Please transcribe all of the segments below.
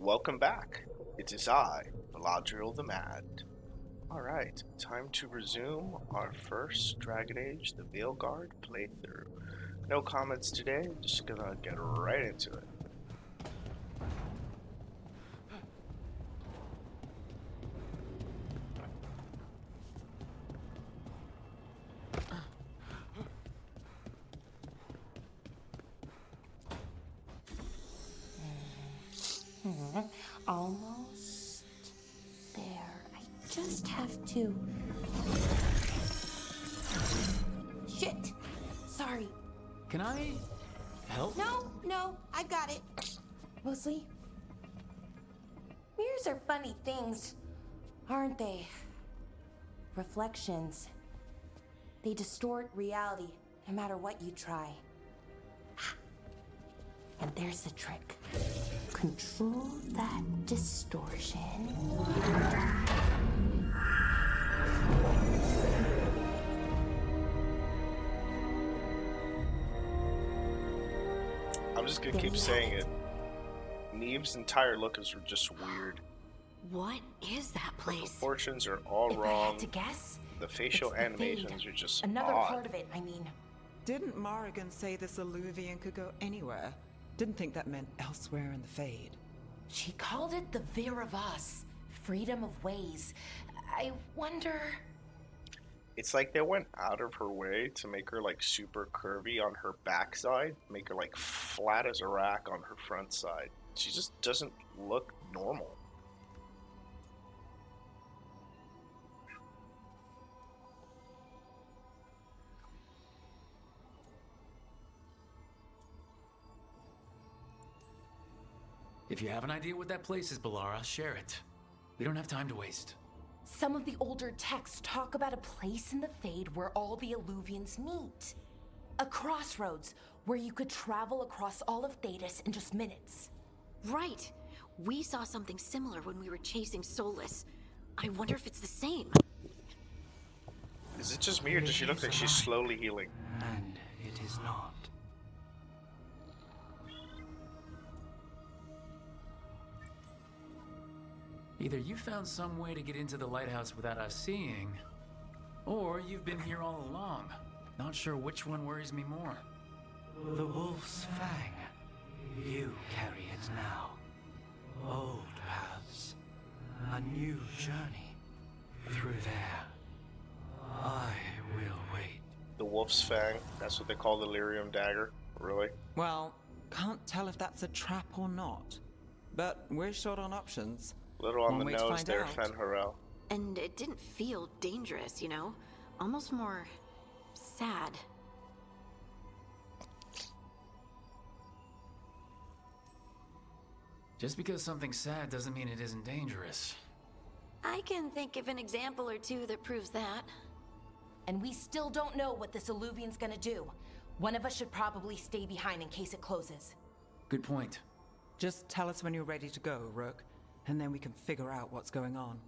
Welcome back. It is I, Valadriel the Mad. Alright, time to resume our first Dragonage, the Veilguard playthrough. No comments today, just gonna get right into it. Almost there. I just have to. Shit! Sorry. Can I help? No, I got it. Mostly. Mirrors are funny things, aren't they? Reflections. They distort reality, no matter what you try. And there's the trick. Control that distortion. I'm just gonna keep saying it. Neve's entire look is just weird. What is that The place? proportions are all If I wrong. had to guess, The facial it's the animations fade. are just Another odd. part of it, I mean. Didn't Morrigan say this Eluvian could go anywhere? Didn't think that meant elsewhere in the Fade. She called it the Veer of Us, freedom of ways. I wonder. It's like they went out of her way to make her like super curvy on her backside, make her like flat as a rack on her front side. She just doesn't look normal. If you have an idea what that place is, Balara, share it. We don't have time to waste. Some of the older texts talk about a place in the Fade where all the Eluvians meet. A crossroads where you could travel across all of Thedas in just minutes. Right. We saw something similar when we were chasing Solus. I wonder if it's the same. Is it just me or does she look like she's slowly healing? And it is not. Either you found some way to get into the lighthouse without us seeing, or you've been here all along. Not sure which one worries me more. The wolf's fang. You carry it now. Old paths. A new journey. Through there. I will wait. The wolf's fang, that's what they call the lyrium dagger. Really? Well, can't tell if that's a trap or not. But we're short on options. Little on One the way to nose find there, out. Fen'Harel. And it didn't feel dangerous, you know? Almost more sad. Just because something's sad doesn't mean it isn't dangerous. I can think of an example or two that proves that. And we still don't know what this Eluvian's gonna do. One of us should probably stay behind in case it closes. Good point. Just tell us when you're ready to go, Rook, and then we can figure out what's going on.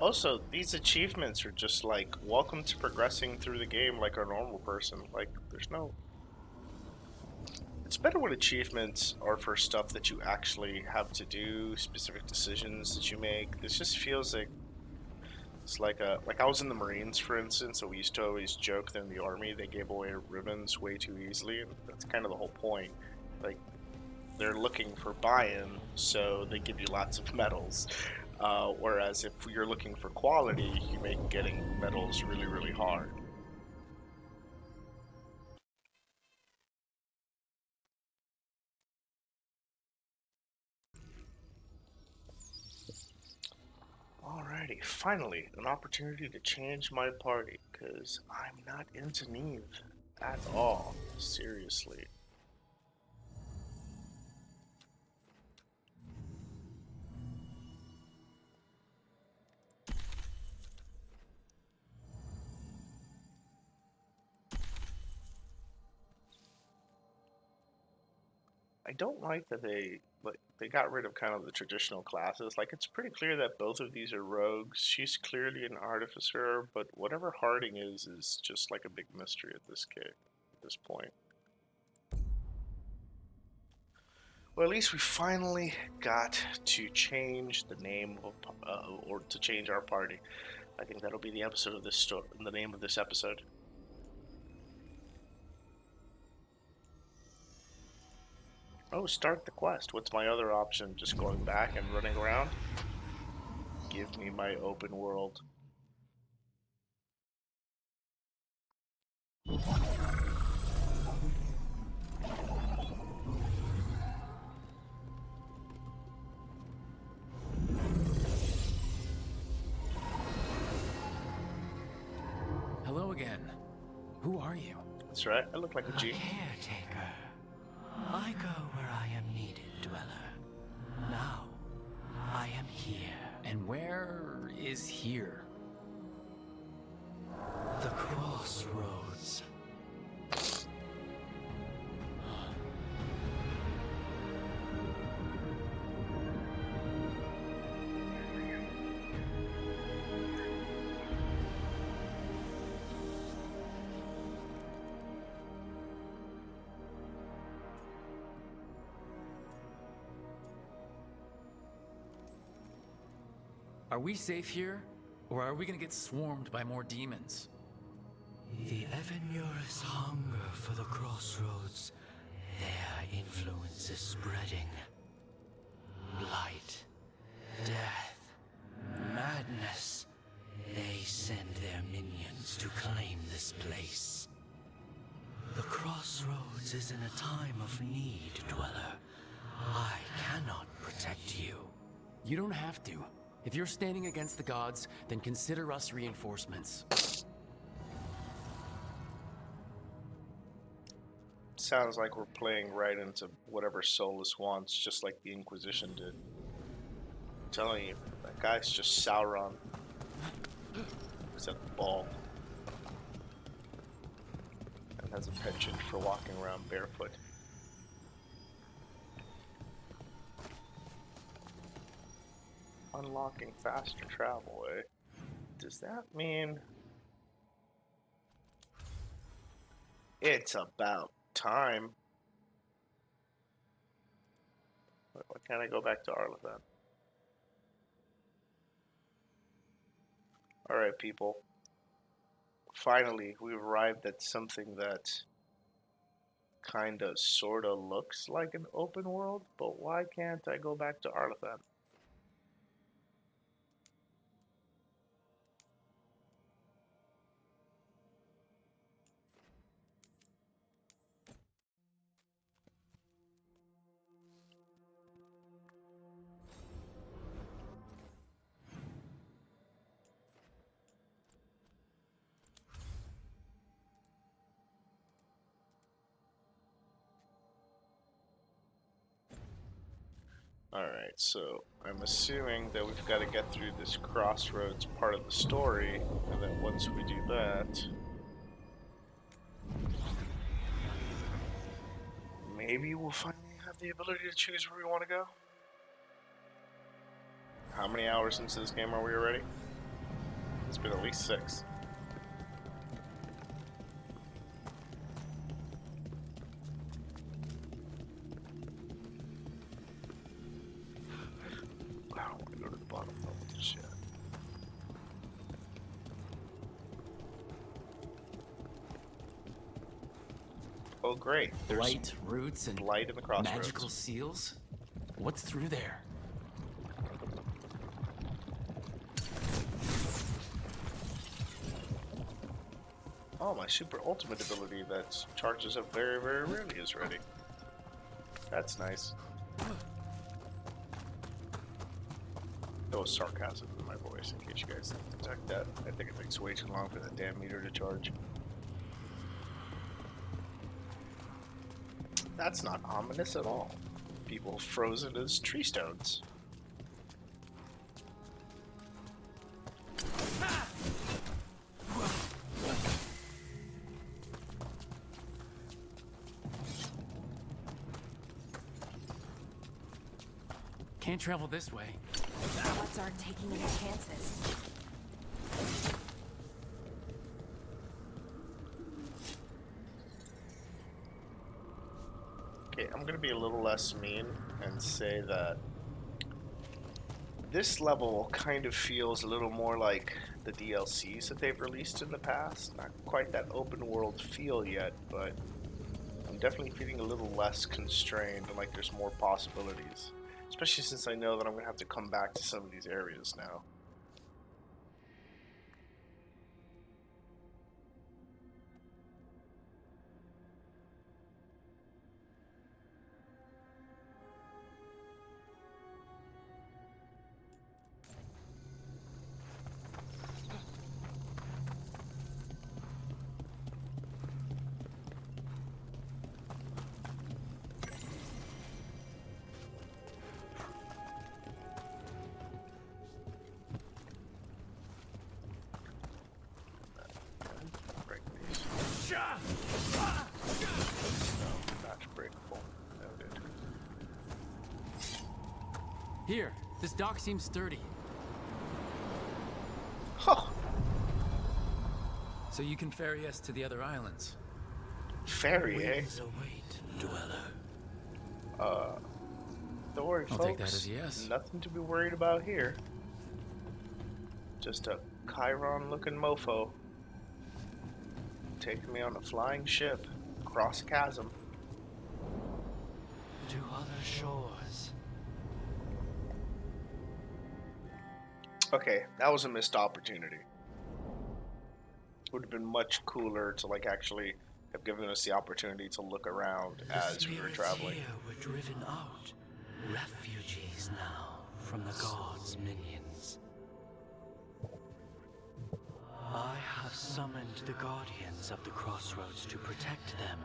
Also, these achievements are just like, welcome to progressing through the game like a normal person. Like, there's no... It's better when achievements are for stuff that you actually have to do, specific decisions that you make. This just feels like... It's like I was in the Marines, for instance, so we used to always joke that in the Army they gave away ribbons way too easily, and that's kind of the whole point. Like, they're looking for buy-in, so they give you lots of medals. Whereas if you're looking for quality, you make getting medals really, really hard. Alrighty, finally, an opportunity to change my party, because I'm not into Neve at all, seriously. I don't like that they got rid of kind of the traditional classes. Like, it's pretty clear that both of these are rogues. She's clearly an artificer, but whatever Harding is just like a big mystery at this point. Well, at least we finally got to change the name of, or to change our party. I think that'll be the episode of this story, the name of this episode. Oh, start the quest. What's my other option? Just going back and running around? Give me my open world. Hello again. Who are you? That's right, I look like a G. Caretaker. I go where I am needed, Dweller. Now, I am here. And where is here? The crossroads. Are we safe here? Or are we gonna get swarmed by more demons? The Evenurus hunger for the crossroads. Their influence is spreading. Blight, death, madness. They send their minions to claim this place. The crossroads is in a time of need, Dweller. I cannot protect you. You don't have to. If you're standing against the gods, then consider us reinforcements. Sounds like we're playing right into whatever Solus wants, just like the Inquisition did. I'm telling you, that guy's just Sauron. Except bald. And has a penchant for walking around barefoot. Unlocking faster travel, eh? Does that mean it's about time? Why can't I go back to Arlathan? Alright, people. Finally, we've arrived at something that kinda sorta looks like an open world, but why can't I go back to Arlathan? Alright, so I'm assuming that we've got to get through this crossroads part of the story, and then once we do that, maybe we'll finally have the ability to choose where we want to go. How many hours into this game are we already? It's been at least 6. I don't want to go to the bottom level just yet. Oh great, there's Blight, roots, and blight in the crossroads. magical seals? What's through there? Oh, my super ultimate ability that charges up very, very rarely is ready. That's nice. There was sarcasm in my voice, in case you guys didn't detect that. I think it takes way too long for that damn meter to charge. That's not ominous at all. People frozen as tree stones. Can't travel this way. Gods aren't taking any chances. Okay, I'm gonna be a little less mean and say that this level kind of feels a little more like the DLCs that they've released in the past. Not quite that open world feel yet, but I'm definitely feeling a little less constrained and like there's more possibilities. Especially since I know that I'm gonna have to come back to some of these areas now. Break these. No, not breakable. Noted. Here, this dock seems sturdy. Huh. So you can ferry us to the other islands. Ferry, eh? Winds await, dweller. Don't worry, I'll folks. take that as a yes. Nothing to be worried about here. Just a Chiron-looking mofo taking me on a flying ship across a chasm. To other shores. Okay, that was a missed opportunity. Would have been much cooler to like actually have given us the opportunity to look around as we were Spirits traveling. here were driven out. Refugees now from the gods' minions. I have summoned the guardians of the crossroads to protect them.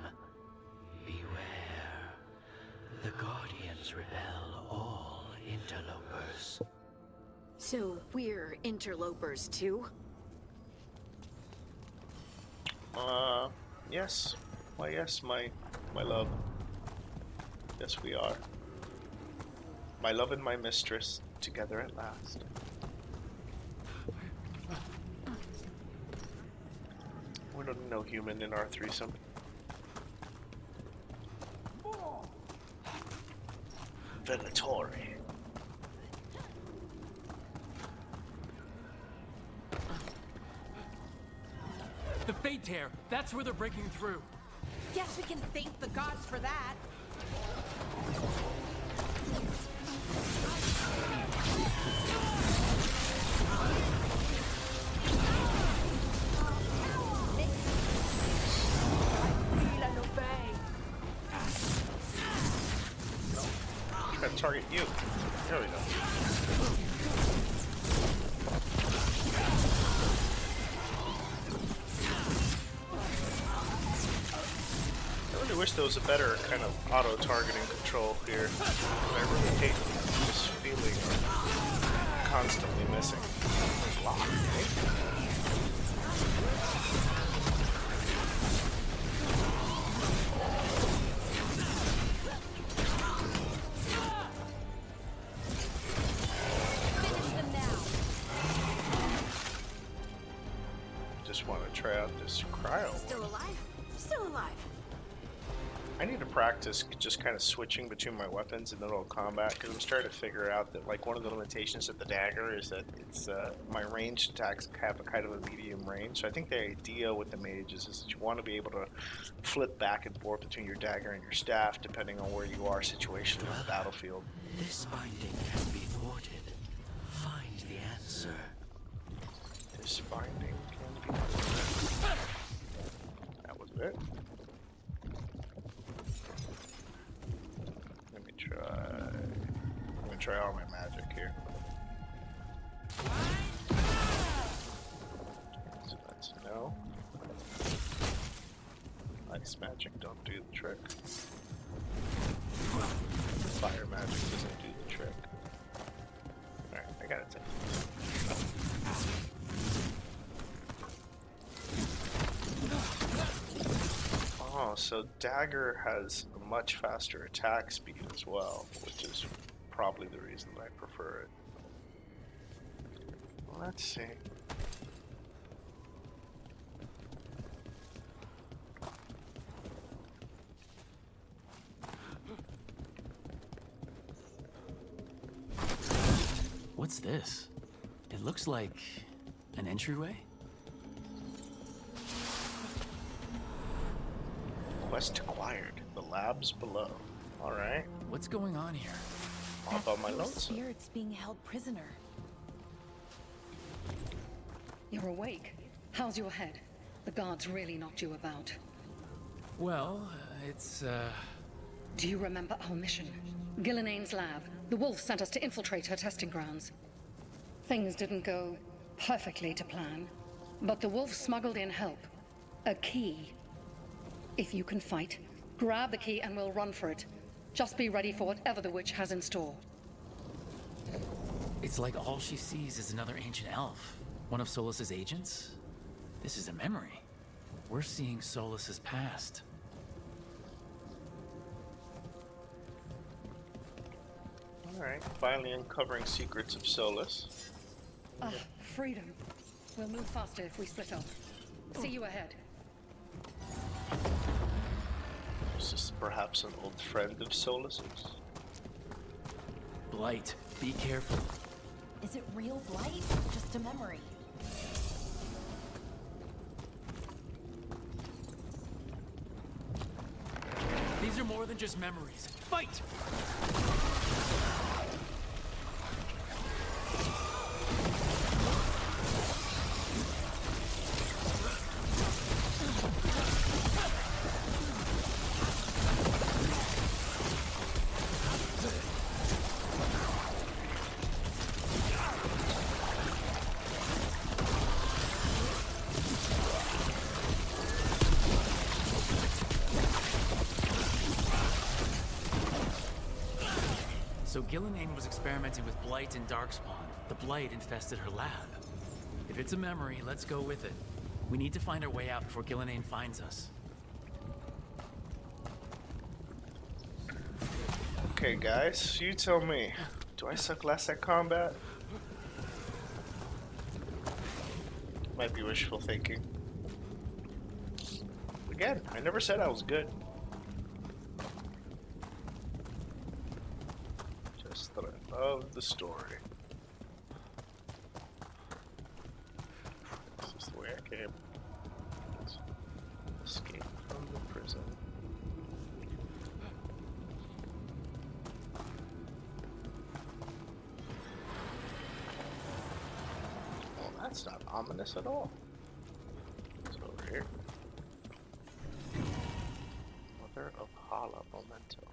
Beware. The guardians repel all interlopers. So we're interlopers too? Yes. Why, yes, my love. Yes, we are. My love and my mistress, together at last. We're no human in our threesome. Venatori. The Fate Tear! That's where they're breaking through. Guess we can thank the gods for that. Try to target you. There we go. I really wish there was a better kind of auto-targeting control here. I really hate this feeling of constantly missing. Block, right? Finish them now. Just want to try out this cryo. Still alive? Still alive. I need to practice just kind of switching between my weapons in the middle of combat because I'm starting to figure out that like one of the limitations of the dagger is that it's my ranged attacks have a kind of a medium range. So I think the idea with the mages is that you want to be able to flip back and forth between your dagger and your staff depending on where you are situationally on the battlefield. This binding can be thwarted. Find the answer. This binding can be thwarted. That was it. Let me try all my magic here. So that's no. Ice magic don't do the trick. Fire magic doesn't do the trick. Alright, I gotta take this. Oh, so dagger has a much faster attack speed as well, which is probably the reason that I prefer it. Let's see. What's this? It looks like an entryway? Quest acquired. The labs below. Alright. What's going on here? All about my Your lonesome. spirit's being held prisoner. You're awake. How's your head? The guards really knocked you about. Well, it's, Do you remember our mission? Gillinane's lab. The wolf sent us to infiltrate her testing grounds. Things didn't go perfectly to plan, but the wolf smuggled in help. A key. If you can fight, grab the key and we'll run for it. Just be ready for whatever the witch has in store. It's like all she sees is another ancient elf. One of Solus's agents? This is a memory. We're seeing Solus's past. Alright, finally uncovering secrets of Solus. Ah, freedom. We'll move faster if we split up. See you ahead. Is this perhaps an old friend of Solus's? Blight, be careful. Is it real blight or just a memory? These are more than just memories. Fight! So Gillinane was experimenting with Blight and Darkspawn. The Blight infested her lab. If it's a memory, let's go with it. We need to find our way out before Gillinane finds us. Okay, guys, you tell me. Do I suck less at combat? Might be wishful thinking. Again, I never said I was good. Just that I love the story. This is the way I came. Let's escape from the prison. Well, that's not ominous at all. It's over here. Mother of Hala Memento.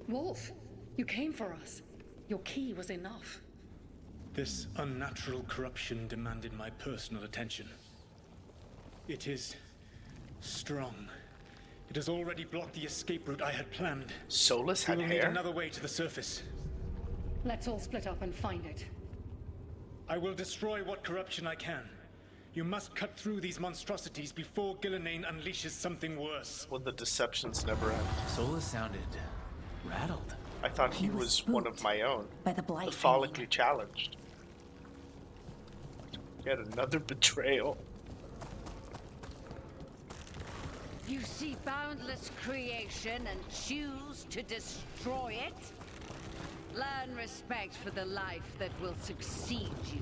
Wolf, you came for us. Your key was enough. This unnatural corruption demanded my personal attention. It is strong. It has already blocked the escape route I had planned. Solus We had will need hair? another way to the surface. Let's all split up and find it. I will destroy what corruption I can. You must cut through these monstrosities before Gillinane unleashes something worse. Well, the deceptions never end. Solus sounded rattled. I thought he was one of spooked my own. by the blight. The follically challenged. Yet another betrayal. You see boundless creation and choose to destroy it? Learn respect for the life that will succeed you.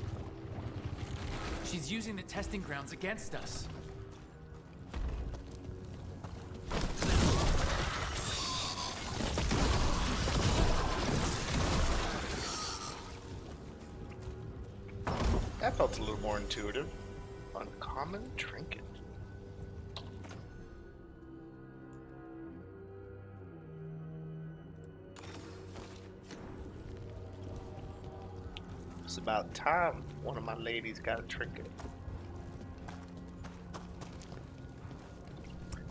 She's using the testing grounds against us. That felt a little more intuitive. Uncommon trinket. It's about time one of my ladies got a trinket.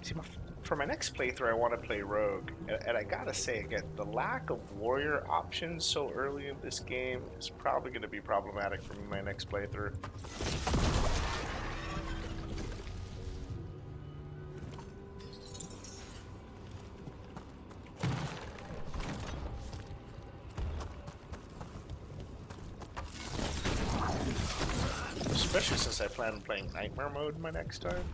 See, for my next playthrough, I want to play Rogue, and I gotta say again, the lack of warrior options so early in this game is probably going to be problematic for me my next playthrough. Especially since I plan on playing Nightmare mode my next time.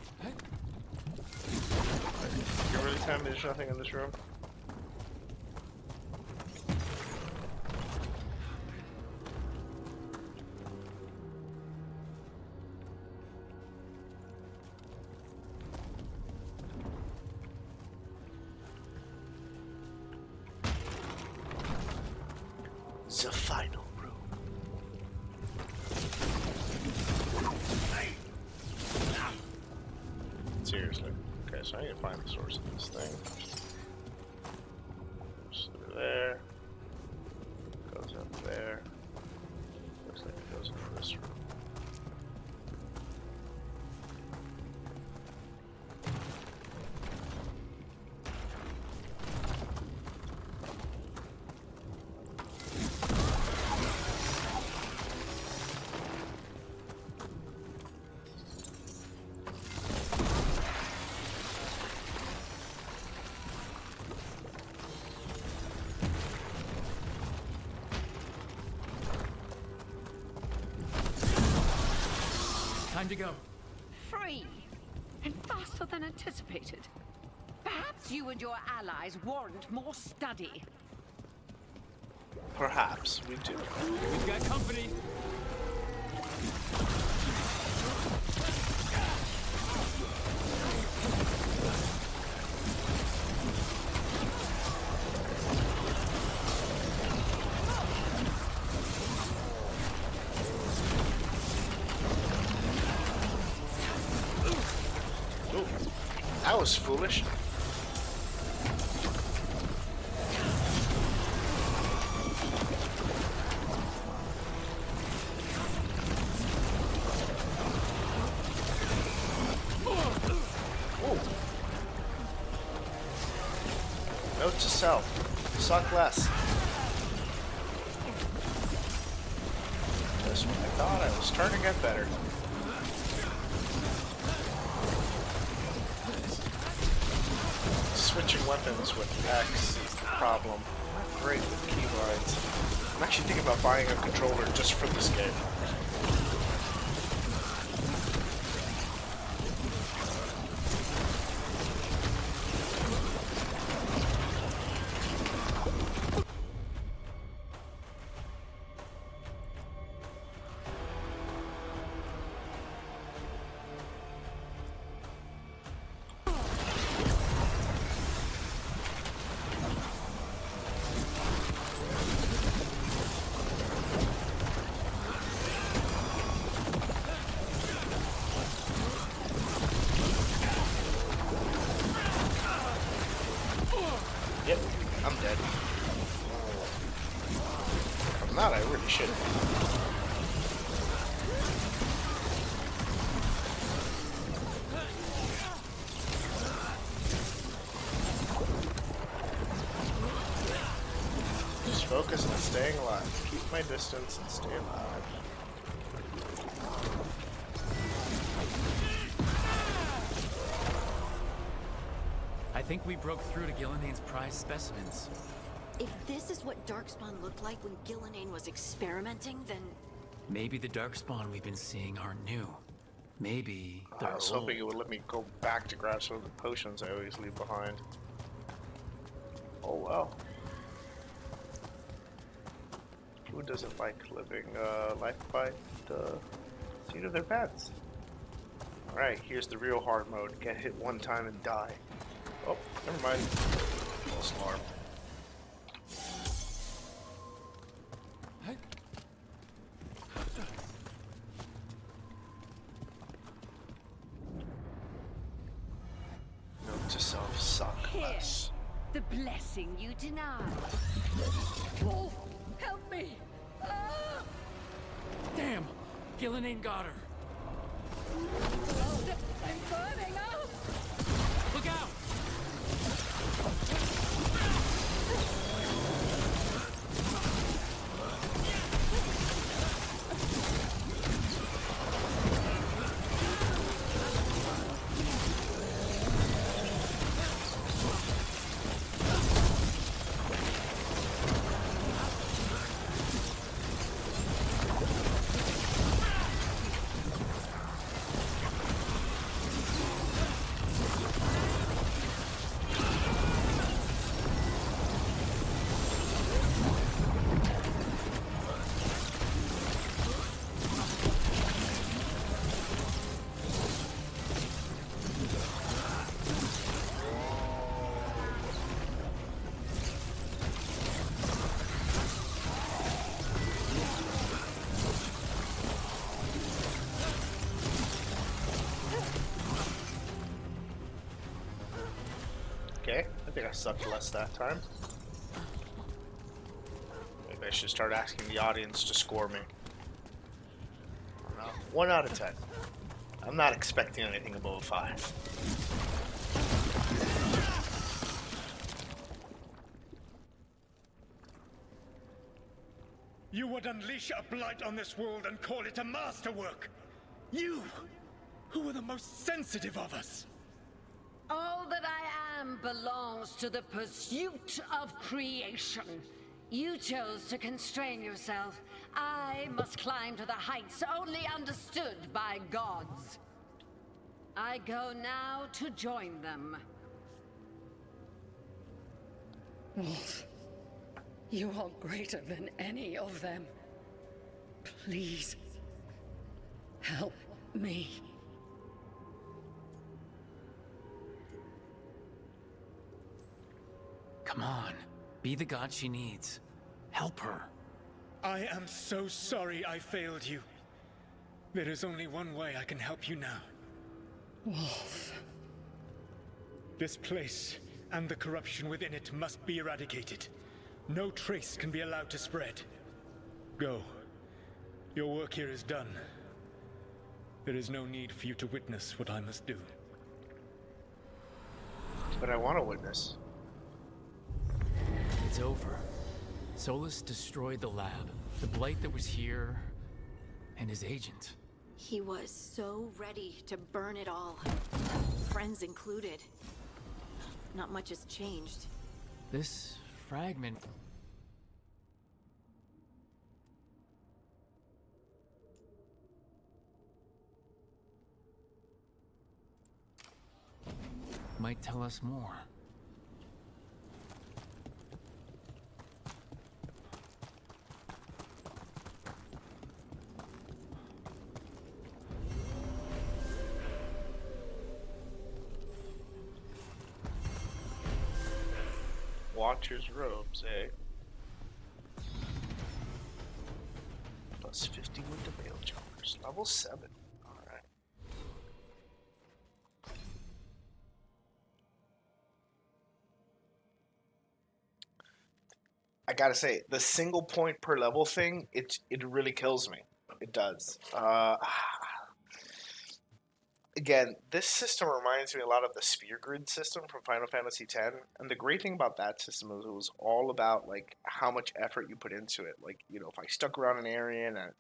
You really tell me there's nothing in this room? The final room. Seriously. Okay, so I need to find the source of this thing. Goes through there. Goes up there. Looks like it goes into this room. Time to go. Free! And faster than anticipated. Perhaps you and your allies warrant more study. Perhaps we do. We've got company. Ooh, that was foolish. Note to self, suck less. Just when I thought I was starting to get better. Switching weapons with X is the problem. I'm not great with keybinds. I'm actually thinking about buying a controller just for this game. Yep, I'm dead. If I'm not, I really should. Just focus on staying alive. Keep my distance and stay alive. I think we broke through to Gillinane's prized specimens. If this is what Darkspawn looked like when Gillinane was experimenting, then... Maybe the Darkspawn we've been seeing aren't new. Maybe they're I was hoping it would let me go back to grab some of the potions I always leave behind. Oh well. Who doesn't like living life by the seat of their pants? Alright, here's the real hard mode. Get hit one time and die. Oh, never mind. False alarm. Note to self, suck less. The blessing you denied. Wolf, help me! Ah! Damn! Gillinane got her. Oh, I'm burning up! Look out! think I sucked less that time. Maybe I should start asking the audience to score me. I don't know. 1 out of 10. I'm not expecting anything above a 5. You would unleash a blight on this world and call it a masterwork! You, who were the most sensitive of us! All that I am belongs to the pursuit of creation. You chose to constrain yourself. I must climb to the heights only understood by gods. I go now to join them. Wolf, you are greater than any of them. Please, help me. Come on. Be the god she needs. Help her. I am so sorry I failed you. There is only one way I can help you now. Wolf. This place and the corruption within it must be eradicated. No trace can be allowed to spread. Go. Your work here is done. There is no need for you to witness what I must do. But I want to witness. It's over. Solus destroyed the lab, the blight that was here, and his agent. He was so ready to burn it all. Friends included. Not much has changed. This fragment... might tell us more. Watcher's robes, eh? Plus 50 with the veil jumpers. Level 7. Alright. I gotta say, the single point per level thing, it really kills me. It does. Again, this system reminds me a lot of the Sphere Grid system from Final Fantasy X, and the great thing about that system is it was all about like how much effort you put into it. Like, you know, if I stuck around an area and I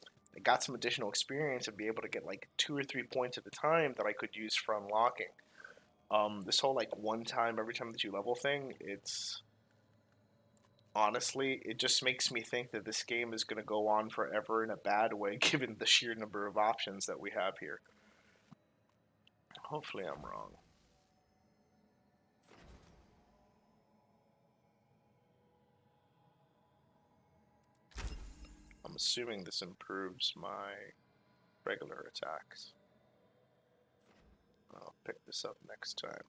got some additional experience, I'd be able to get like 2 or 3 points at a time that I could use for unlocking. This whole like one time every time that you level thing, it's honestly, it just makes me think that this game is going to go on forever in a bad way, given the sheer number of options that we have here. Hopefully I'm wrong. I'm assuming this improves my regular attacks. I'll pick this up next time.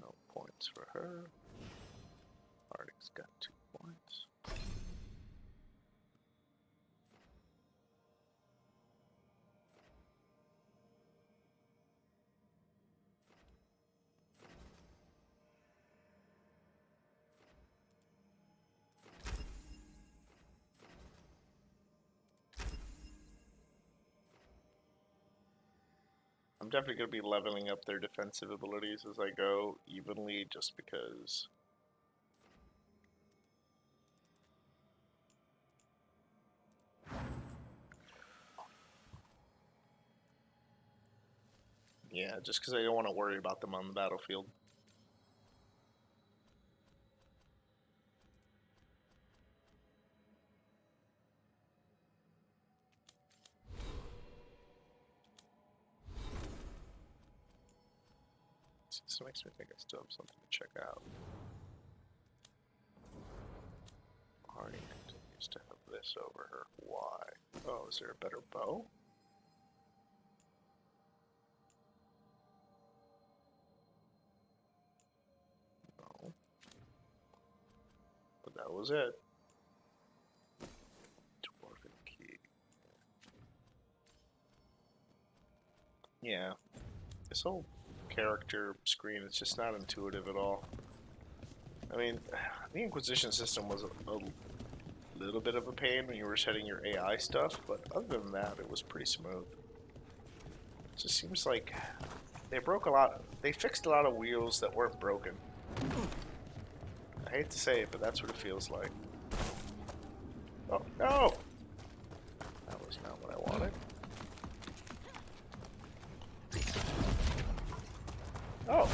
No points for her. Ardic's got 2 points. I'm definitely going to be leveling up their defensive abilities as I go evenly, just because yeah, just because I don't want to worry about them on the battlefield. This makes me think I still have something to check out. Arnie continues to have this over her. Why? Oh, is there a better bow? No. But that was it. Dwarven key. Yeah. This whole character screen, it's just not intuitive at all. I mean, the Inquisition system was a little bit of a pain when you were setting your AI stuff, but other than that, it was pretty smooth. It just seems like they fixed a lot of wheels that weren't broken. I hate to say it, but that's what it feels like. Oh, no! That was not what I wanted. Oh!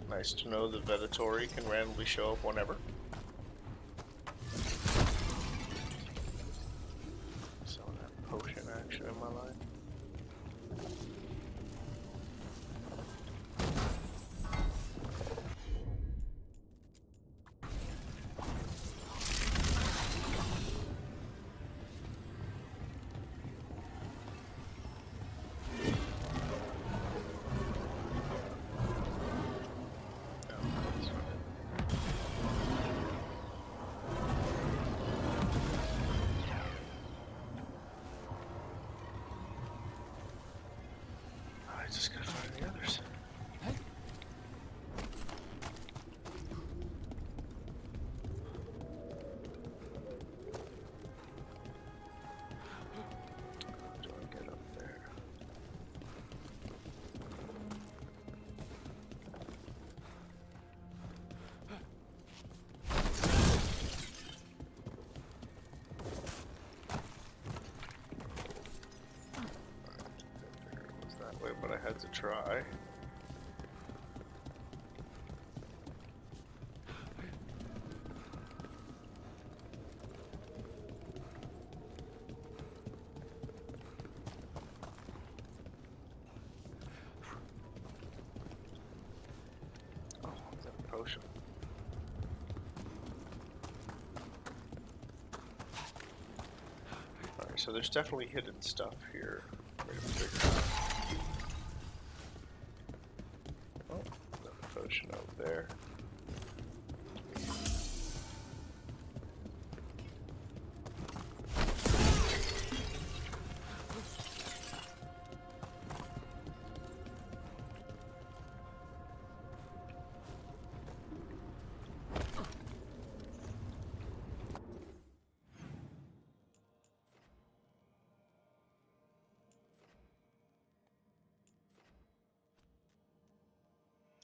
Nice to know the Vedatori can randomly show up whenever. Some of that potion action in my life. I just gotta find the others. How do I get up there? It was that way, but I had to try. Oh, that potion. Alright, so there's definitely hidden stuff here. Way to figure out. Oh, another potion out there.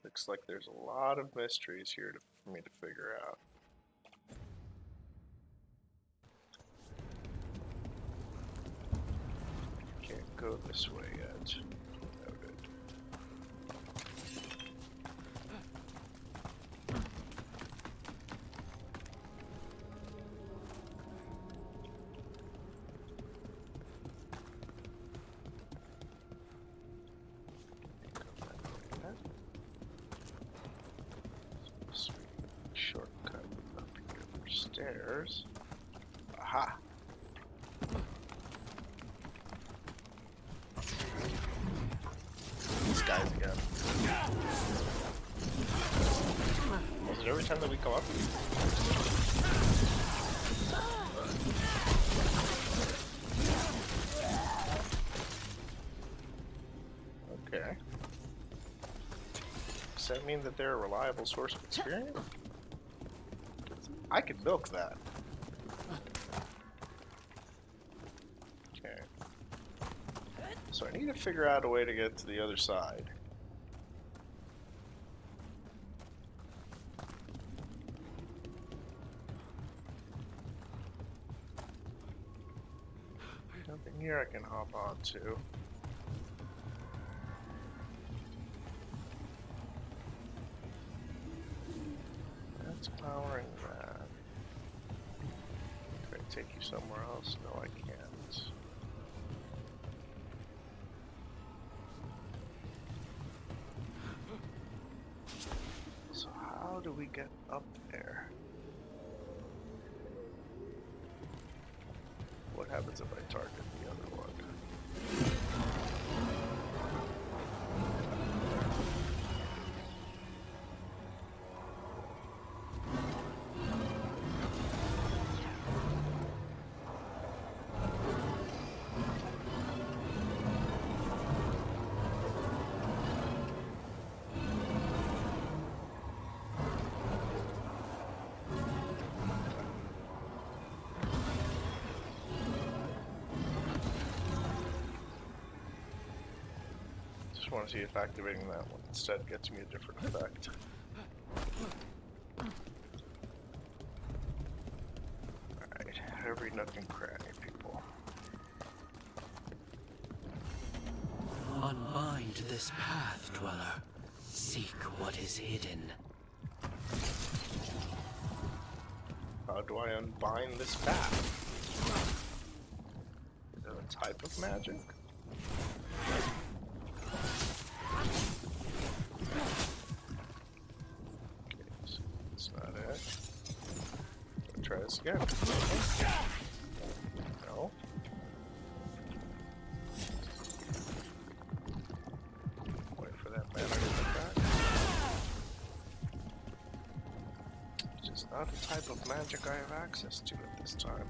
Looks like there's a lot of mysteries here for me to figure out. Can't go this way yet. Noted. Go that way yet. Sweet shortcut up here for stairs. Aha! These guys again. Was it every time that we come up? Okay. Does that mean that they're a reliable source of experience? I could milk that. Okay. So I need to figure out a way to get to the other side. Nothing here I can hop onto. That's powering that. Can I take you somewhere else? No, I can't. So how do we get up there? What happens if I target the other one? Just want to see if activating that one instead gets me a different effect. Alright, every nook and cranny, people. Unbind this path, Dweller. Seek what is hidden. How do I unbind this path? Is that a type of magic? Okay, so that's not it. Let's try this again. No. Wait for that mana to come back. Which is not a type of magic I have access to at this time.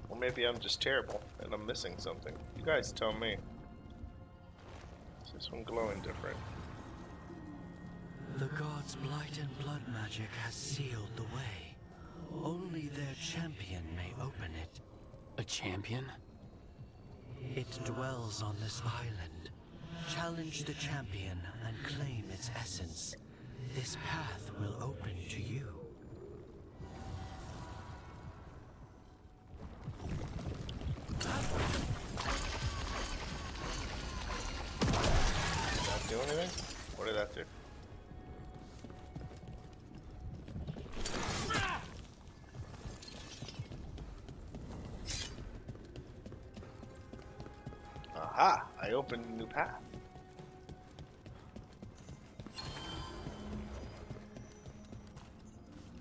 Or maybe I'm just terrible and I'm missing something. You guys tell me. Is this one glowing different? The gods' blight and blood magic has sealed the way. Only their champion may open it. A champion? It dwells on this island. Challenge the champion and claim its essence. This path will open to you. Did that do anything? What did that do? Aha! I opened a new path.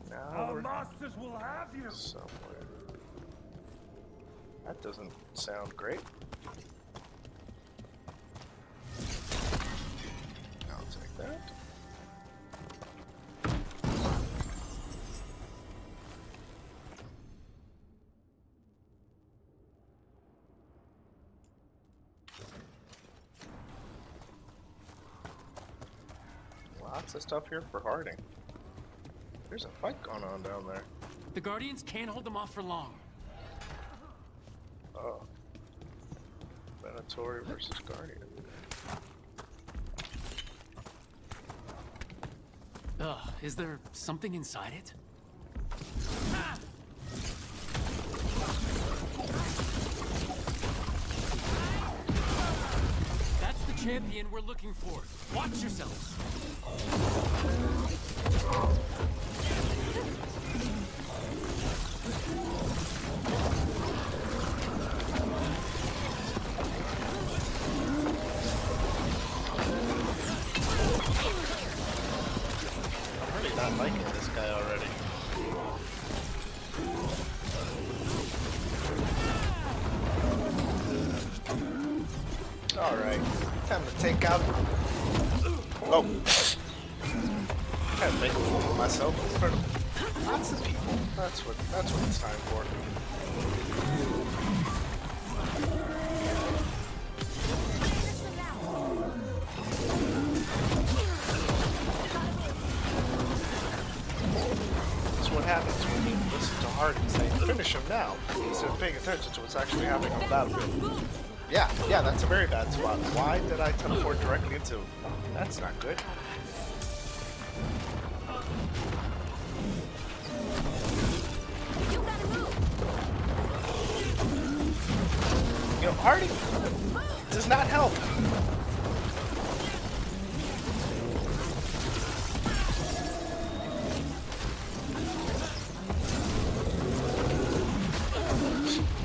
Now Our we're masters will have you. somewhere. That doesn't sound great. I'll take that. Lots of stuff here for Harding. There's a fight going on down there. The Guardians can't hold them off for long. Oh. Venatori versus Guardian. Ugh, is there something inside it? That's the champion we're looking for. Watch yourselves. I'm really not liking this guy already. Alright, time to take out. Oh! Can't make a fool of myself in front of lots of people. That's what it's time for. That's what happens when you listen to Hard and say, finish him now, instead of paying attention to what's actually happening on the battlefield. Yeah, that's a very bad spot. Why did I teleport directly into him? That's not good. You know, Hardy does not help.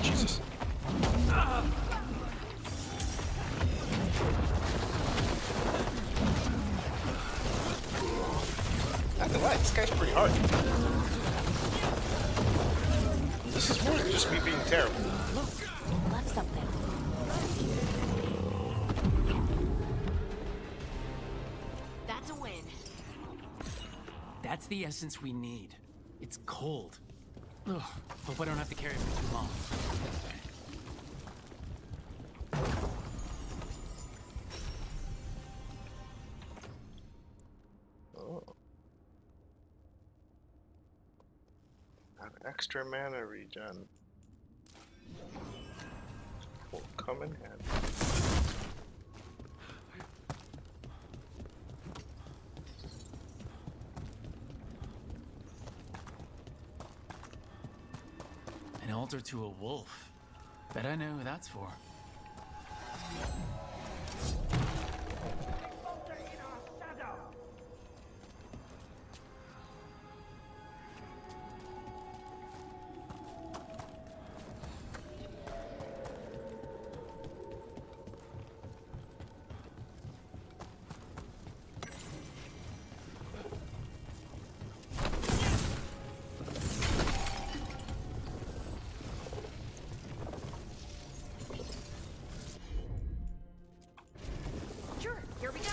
Jesus. Not gonna lie, this guy's pretty hard. This is more than just me being terrible. Look, you left something. That's a win. That's the essence we need. It's cold. Ugh, hope I don't have to carry it for too long. Oh. Got extra mana regen. come in handy. An altar to a wolf. Bet I know who that's for. Sure, here we go.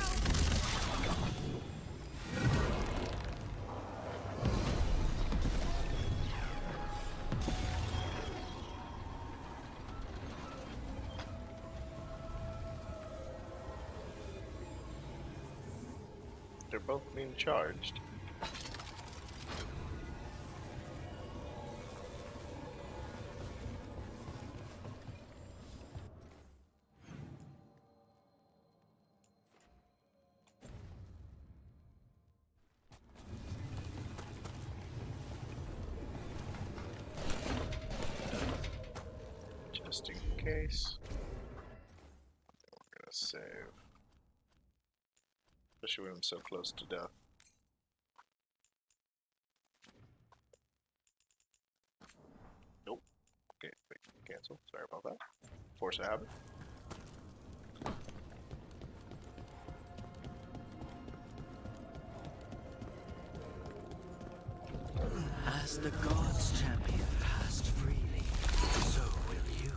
They're both being charged. Just in case. We're gonna save. Especially when I'm so close to death. Nope. Okay, wait, cancel. Sorry about that. Force a habit. As the gods' champion passed freely, so will you.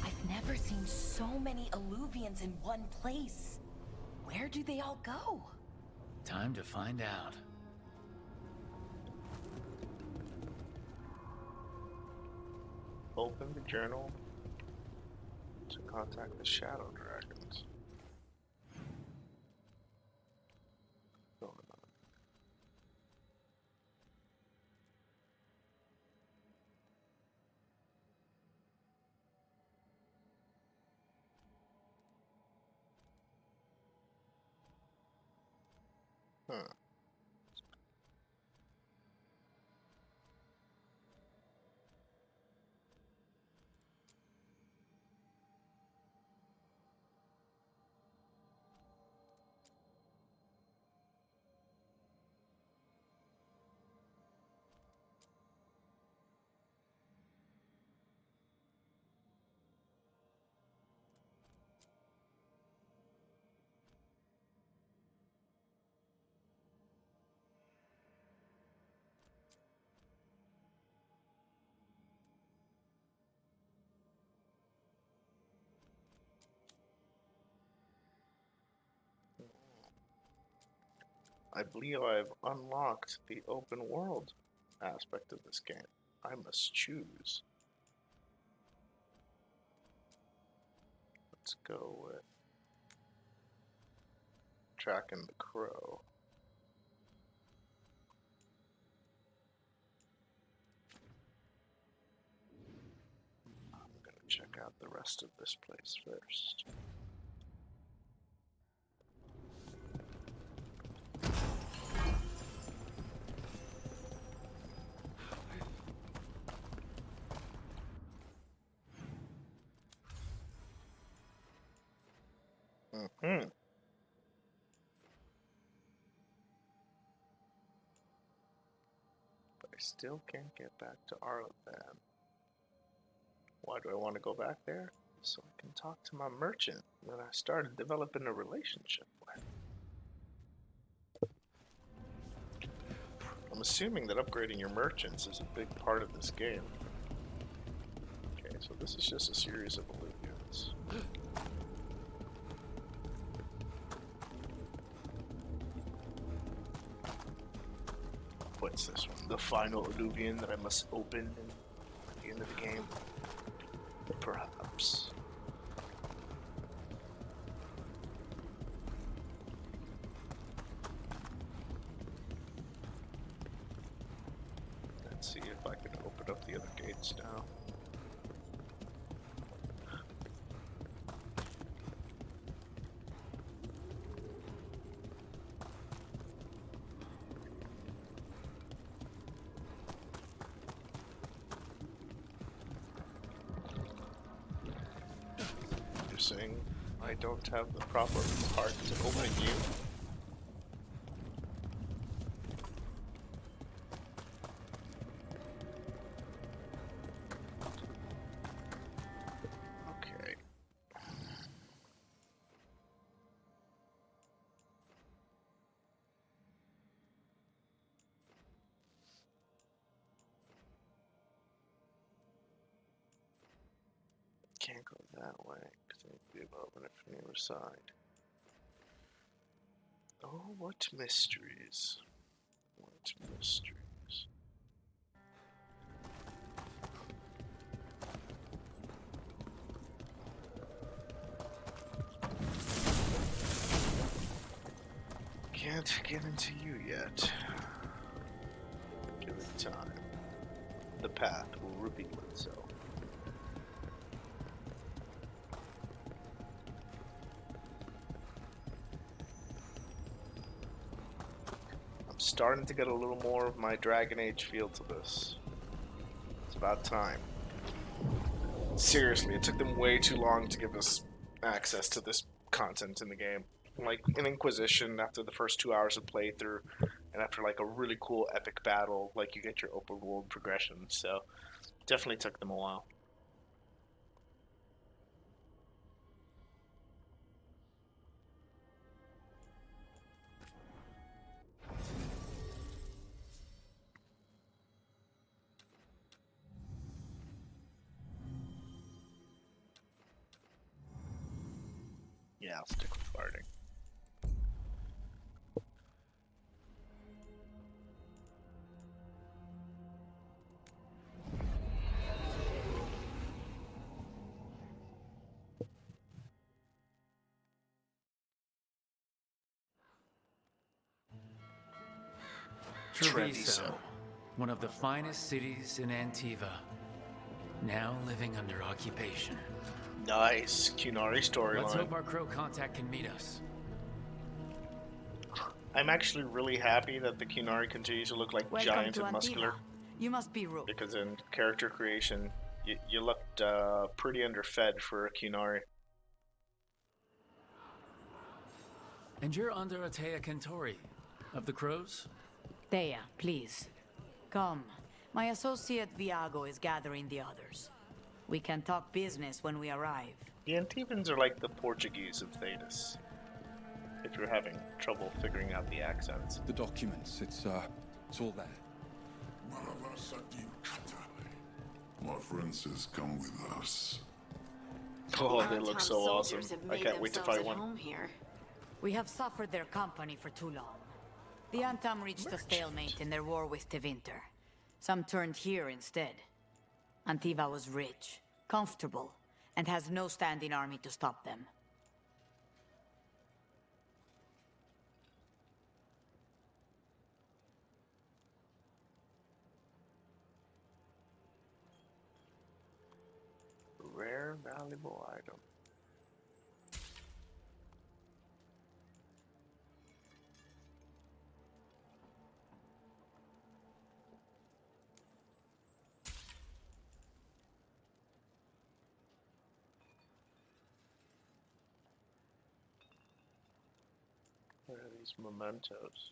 I've never seen so many Eluvians in one place. Where do they all go? Time to find out. Open the journal to contact the Shadow Dragons. Don't remember. Huh. I believe I've unlocked the open world aspect of this game. I must choose. Let's go with tracking the crow. I'm gonna check out the rest of this place first. But I still can't get back to Arlothan. Why do I want to go back there? So I can talk to my merchant that I started developing a relationship with. I'm assuming that upgrading your merchants is a big part of this game. Okay, so this is just a series of Eluvians. What's this one? The final Eluvian that I must open at the end of the game? Perhaps. Let's see if I can open up the other gates now. You're saying I don't have the proper part to open you? Okay. Can't go that way because I need to be able to open it from the other side. Oh, what mysteries! What mysteries! Can't get into you yet. Give it time. The path will reveal itself. I'm starting to get a little more of my Dragonage feel to this. It's about time. Seriously, it took them way too long to give us access to this content in the game. Like in Inquisition, after the first 2 hours of playthrough, and after like a really cool epic battle, like you get your open world progression. So definitely took them a while. Yeah, I'll stick with farting. Treviso, one of the finest cities in Antiva, now living under occupation. Nice Qunari Let's storyline. hope our crow contact can meet us. I'm actually really happy that the Qunari continue to look like giant and muscular. You must be Rook. Because in character creation, you looked pretty underfed for a Qunari. And you're under Atea Kentori, of the crows? Thea, please. Come. My associate Viago is gathering the others. We can talk business when we arrive. The Antivans are like the Portuguese of Thetis. If you're having trouble figuring out the accents. The documents, it's all there. My friend says come with us. Oh, they look so awesome. I can't wait to fight one. We have suffered their company for too long. The Antam reached a stalemate in their war with Tevinter. Some turned here instead. Antiva was rich, comfortable, and has no standing army to stop them. Rare, valuable item. What are these mementos?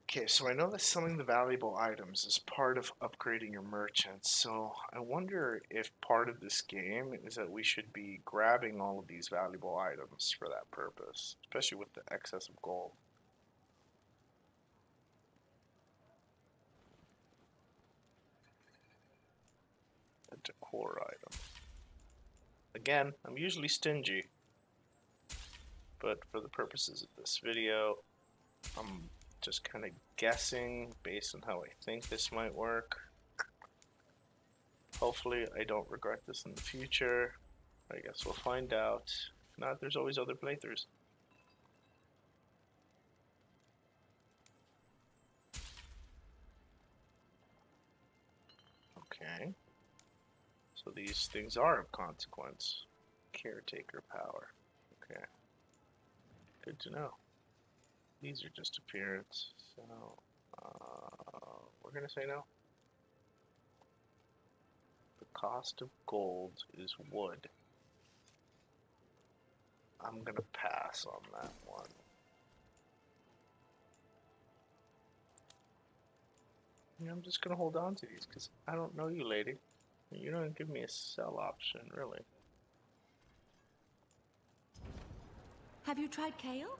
Okay, so I know that selling the valuable items is part of upgrading your merchants, so I wonder if part of this game is that we should be grabbing all of these valuable items for that purpose, especially with the excess of gold. A decor item. Again, I'm usually stingy, but for the purposes of this video, I'm just kind of guessing based on how I think this might work. Hopefully I don't regret this in the future. I guess we'll find out. If not, there's always other playthroughs. Okay. So these things are of consequence. Caretaker power. Okay. Good to know. These are just appearance, so we're gonna say no. The cost of gold is wood. I'm gonna pass on that one. Yeah, I'm just gonna hold on to these because I don't know you, lady. You don't give me a sell option, really. Have you tried kale?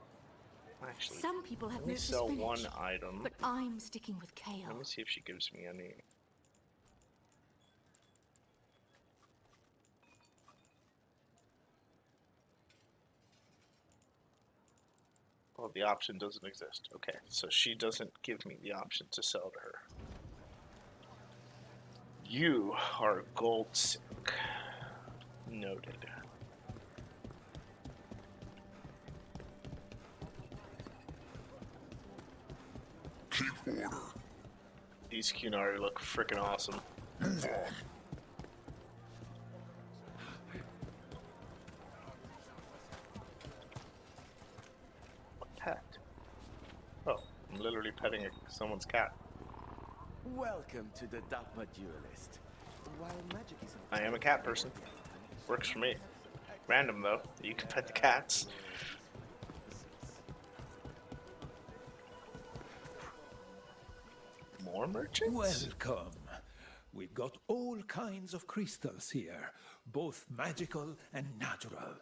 Actually, Some people have let me moved to sell spinach, one item. but I'm sticking with kale. Let me see if she gives me any. Well, the option doesn't exist. Okay, so she doesn't give me the option to sell to her. You are a gold sink. Noted. Keep order. These Kunari look freaking awesome. Move on. Pet. Oh, I'm literally petting someone's cat. Welcome to the Dapper Duelist. While magic is I am a cat person. Works for me. Random though. You can pet the cats. More merchants? Welcome. We've got all kinds of crystals here, both magical and natural.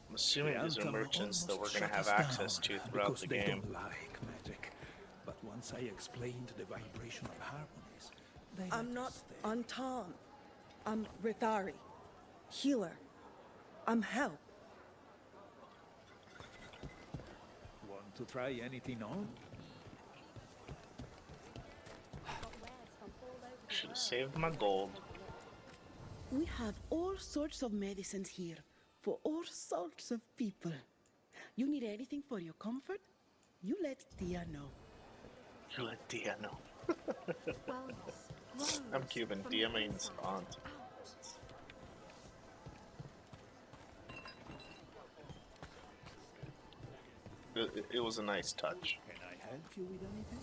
I'm assuming these are merchants that we're going to have access to throughout the they game. don't like magic. But once I explained the vibrational harmonies, they I'm not Anton. I'm Rithari. Healer. I'm help. Want to try anything on? Should have saved my gold. We have all sorts of medicines here for all sorts of people. You need anything for your comfort? You let Tia know. You let Dia know. I'm Cuban. Dia means aunt. It was a nice touch. Can I help you with anything?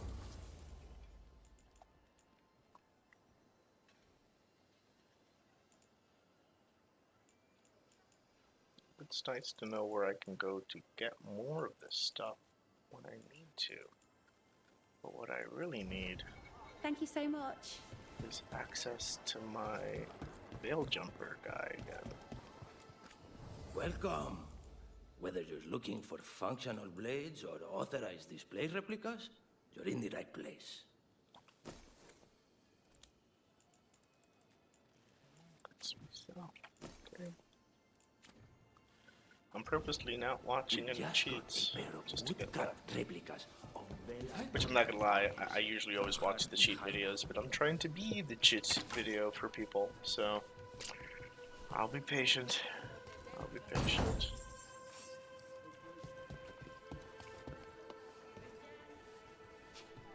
It's nice to know where I can go to get more of this stuff when I need to. But what I really need Thank you so much. is access to my veil jumper guy again. Welcome. Whether you're looking for functional blades or authorized display replicas, you're in the right place. Okay. I'm purposely not watching any cheats just to get that. Replicas of Which I'm not gonna lie, I usually always watch the cheat videos, but I'm trying to be the cheat video for people, so I'll be patient. I'll be patient.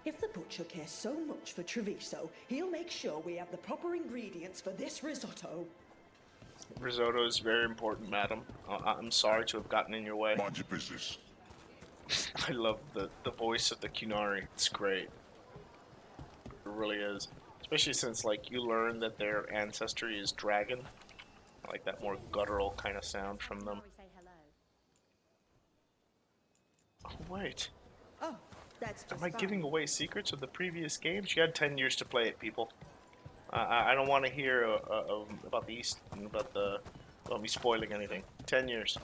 If the butcher cares so much for Treviso, he'll make sure we have the proper ingredients for this risotto. Risotto is very important, madam. I'm sorry to have gotten in your way. Mind your business. I love the voice of the Kunari. It's great. It really is. Especially since, like, you learn that their ancestry is dragon. I like that more guttural kind of sound from them. Oh, wait. Oh, that's just Am I giving away secrets of the previous games? You had 10 years to play it, people. I don't want to hear about the East, about me spoiling anything. 10 years.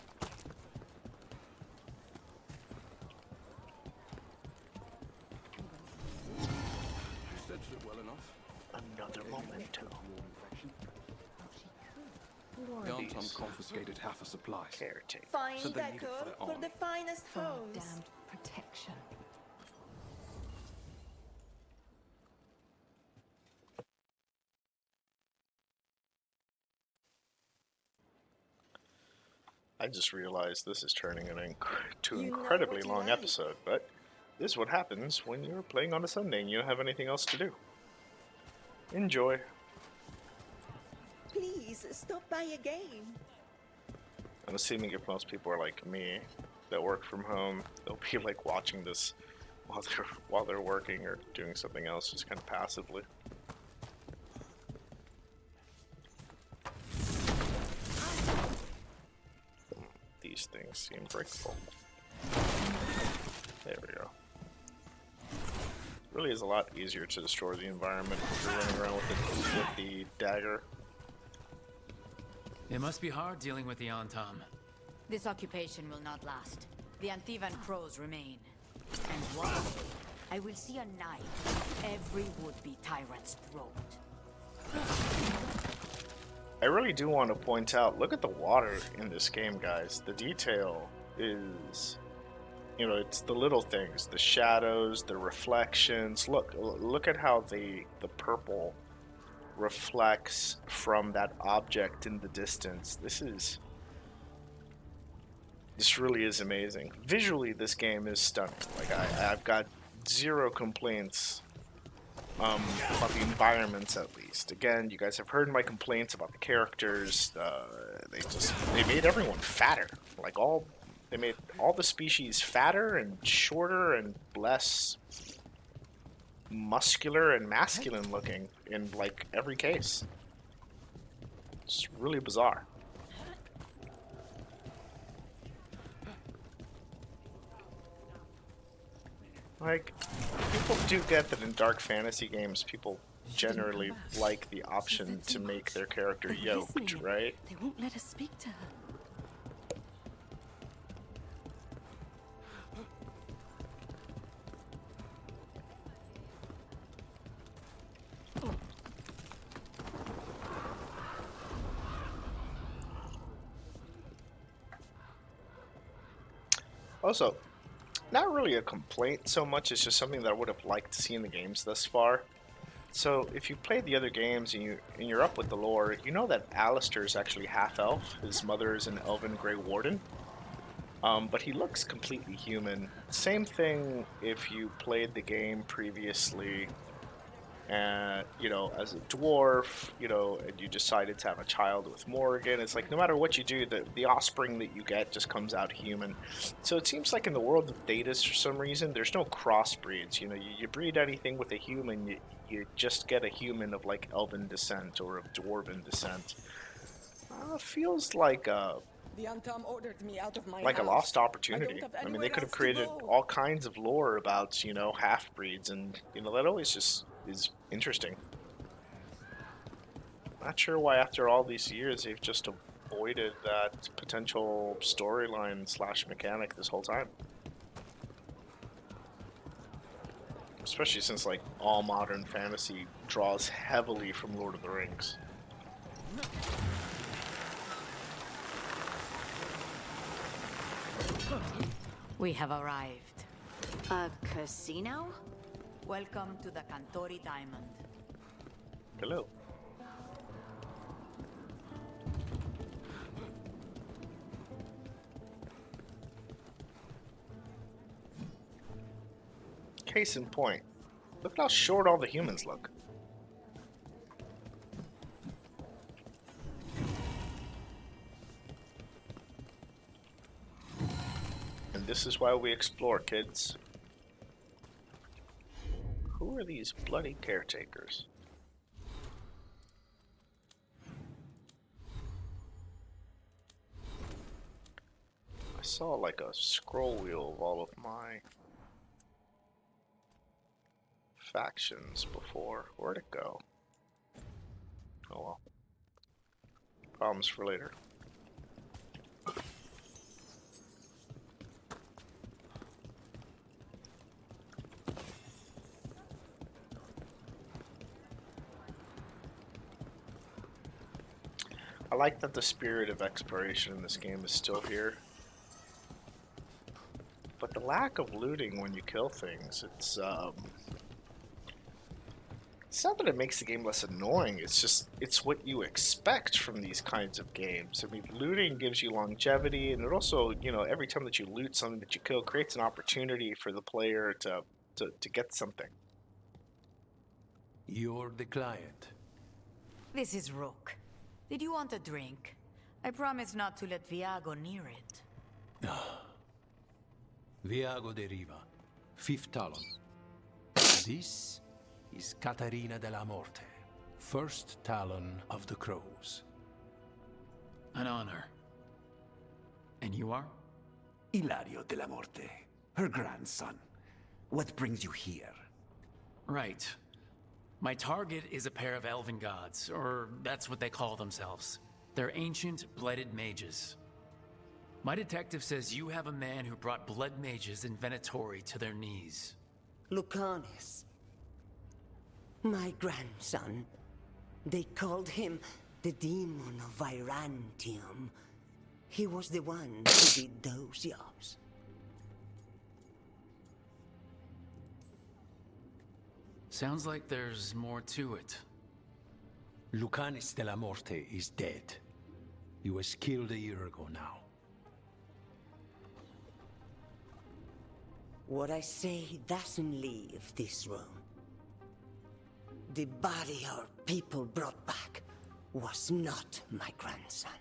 another memento. The Arnhem confiscated half the supplies. Caretaker. Fine So they need it decor for their for army. the finest For foes. damned protection. I just realized this is turning to an You know incredibly what you long like. episode, but this is what happens when you're playing on a Sunday and you don't have anything else to do. Enjoy. Please stop by again. I'm assuming if most people are like me that work from home, they'll be like watching this while they're working or doing something else, just kind of passively. These things seem breakable. There we go. Really is a lot easier to destroy the environment if you're running around with the dagger. It must be hard dealing with the Antam. This occupation will not last. The Antivan crows remain. And one day, I will see a knife in every would-be tyrant's throat. I really do want to point out, look at the water in this game, guys. The detail is, you know, it's the little things, the shadows, the reflections. Look at how the purple reflects from that object in the distance. This really is amazing. Visually, this game is stunning. Like I've got zero complaints about the environments, at least. Again, you guys have heard my complaints about the characters. They made everyone fatter. They made all the species fatter and shorter and less muscular and masculine looking in like every case. It's really bizarre. Like, people do get that in dark fantasy games, people generally like the option to make their character yoked, right? They won't let us speak to her. Also, not really a complaint so much, it's just something that I would have liked to see in the games thus far. So, if you've played the other games and you're up with the lore, you know that Alistair is actually half-elf. His mother is an elven Grey Warden. But he looks completely human. Same thing if you played the game previously, and you know, as a dwarf, you know, and you decided to have a child with Morgan. It's like no matter what you do, the offspring that you get just comes out human. So it seems like in the world of Thedas, for some reason, there's no crossbreeds. You know, you breed anything with a human, you just get a human of like elven descent or of dwarven descent. Feels like The Antam ordered me out of my like house. a lost opportunity. I mean, they anywhere could have else to created go. all kinds of lore about, you know, half-breeds, and, you know, that always just is interesting. Not sure why after all these years they've just avoided that potential storyline / mechanic this whole time. Especially since, like, all modern fantasy draws heavily from Lord of the Rings. We have arrived. A casino? Welcome to the Cantori Diamond. Hello. Case in point, look at how short all the humans look. And this is why we explore, kids. Who are these bloody caretakers? I saw like a scroll wheel of all of my factions before. Where'd it go? Oh well. Problems for later. I like that the spirit of exploration in this game is still here. But the lack of looting when you kill things, it's not that it makes the game less annoying, it's just, it's what you expect from these kinds of games. I mean, looting gives you longevity, and it also, you know, every time that you loot something that you kill creates an opportunity for the player to get something. You're the client. This is Rook. Did you want a drink? I promise not to let Viago near it. Viago de Riva, 5th Talon. This is Catarina de la Morte, 1st Talon of the Crows. An honor. And you are? Ilario de la Morte, her grandson. What brings you here? Right. My target is a pair of elven gods, or that's what they call themselves. They're ancient, blooded mages. My detective says you have a man who brought blood mages in Venatori to their knees. Lucanis. My grandson. They called him the Demon of Virantium. He was the one who did those jobs. Sounds like there's more to it. Lucanis de la Morte is dead. He was killed a year ago now. What I say doesn't leave this room. The body our people brought back was not my grandson.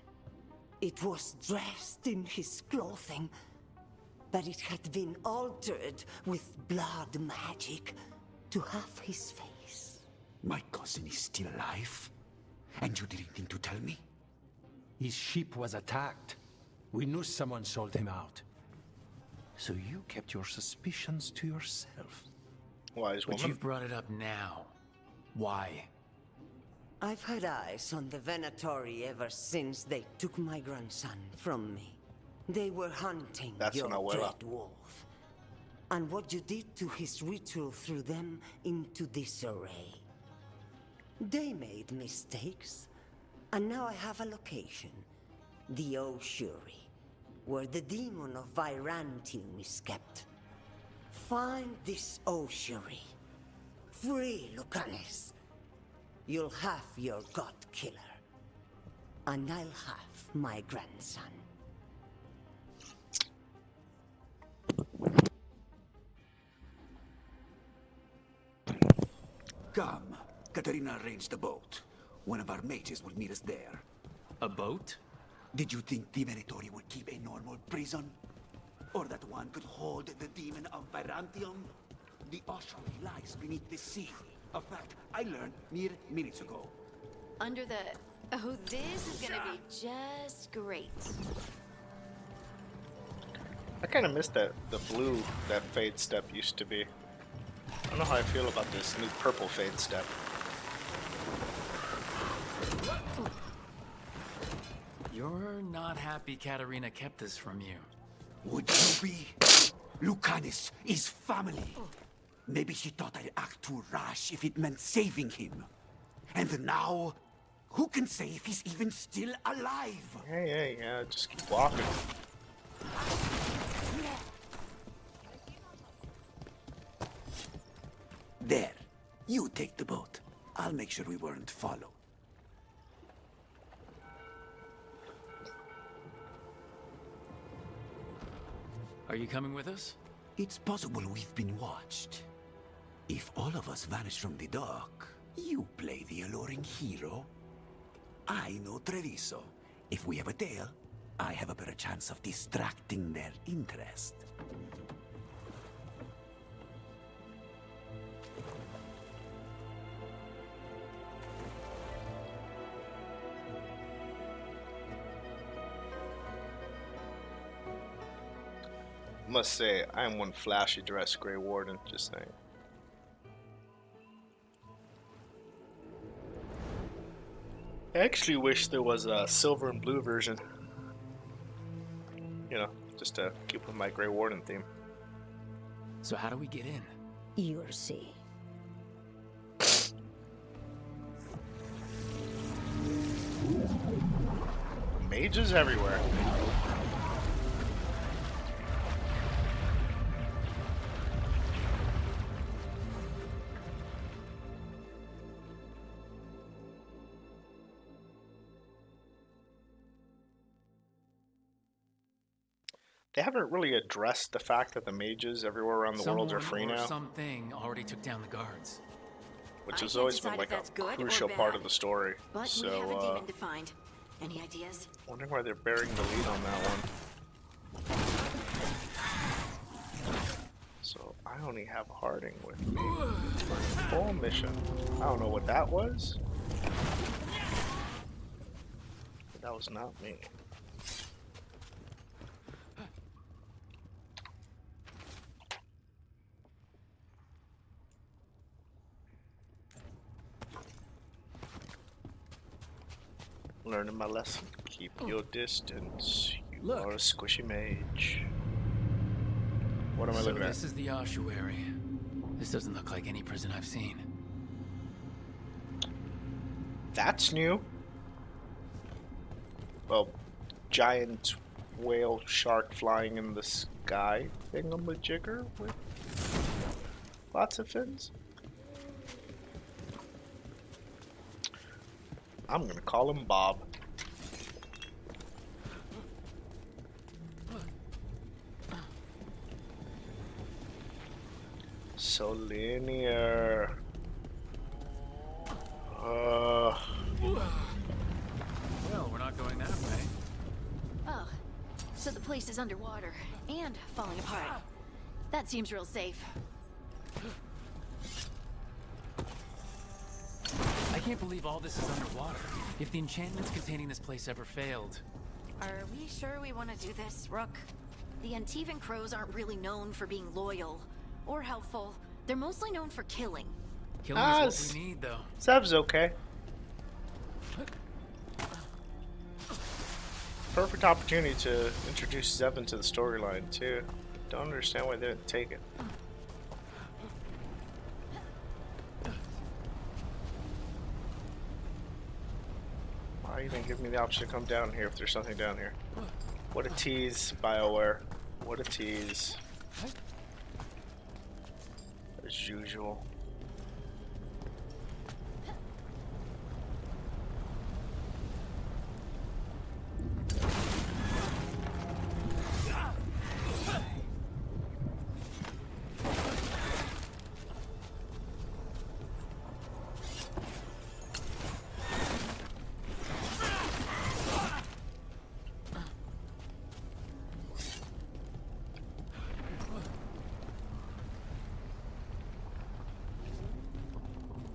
It was dressed in his clothing, but it had been altered with blood magic to have his face. My cousin is still alive? And you didn't think to tell me? His ship was attacked. We knew someone sold him out. So you kept your suspicions to yourself. Wise woman. But you've brought it up now. Why? I've had eyes on the Venatori ever since they took my grandson from me. They were hunting your dread wolf. And what you did to his ritual threw them into disarray. They made mistakes, and now I have a location. The Oshuri, where the demon of Virantium is kept. Find this Oshuri. Free Lucanis. You'll have your god killer. And I'll have my grandson. Come. Katarina arranged a boat. One of our mages will meet us there. A boat? Did you think the Venatori would keep a normal prison? Or that one could hold the demon of Virantium? The Oshuri lies beneath the sea. A fact I learned mere minutes ago. Under the... Oh, this is gonna be just great. I kind of miss the blue that Fade Step used to be. I don't know how I feel about this new purple Fade Step. You're not happy Katarina kept this from you. Would you be? Lucanis is family. Maybe she thought I'd act too rash if it meant saving him. And now, who can say if he's even still alive? Yeah, just keep walking. There. You take the boat. I'll make sure we weren't followed. Are you coming with us? It's possible we've been watched. If all of us vanish from the dock, you play the alluring hero. I know Treviso. If we have a tail, I have a better chance of distracting their interest. Must say, I am one flashy dress Grey Warden, just saying. I actually wish there was a silver and blue version. You know, just to keep with my Grey Warden theme. So how do we get in? You'll see. Mages everywhere. They haven't really addressed the fact that the mages everywhere around the world are free now. Something already took down the guards. Which has always been like a crucial part of the story. But so, we have a demon to find. Any ideas? Wondering why they're bearing the lead on that one. So I only have Harding with me for a full mission. I don't know what that was. But that was not me. Learning my lesson. Keep your distance. You are a squishy mage. What am I looking at? This is the ossuary. This doesn't look like any prison I've seen. That's new. Well, giant whale shark flying in the sky thingamajigger with lots of fins. I'm gonna call him Bob. So linear. Well, we're not going that way. Oh, so the place is underwater and falling apart. That seems real safe. I can't believe all this is underwater. If the enchantments containing this place ever failed... Are we sure we want to do this, Rook? The Antivan Crows aren't really known for being loyal or helpful. They're mostly known for killing. Killing is what we need, though. Zev's okay. Perfect opportunity to introduce Zev into the storyline, too. Don't understand why they didn't take it. Why even give me the option to come down here if there's something down here? What a tease, BioWare. What a tease. As usual.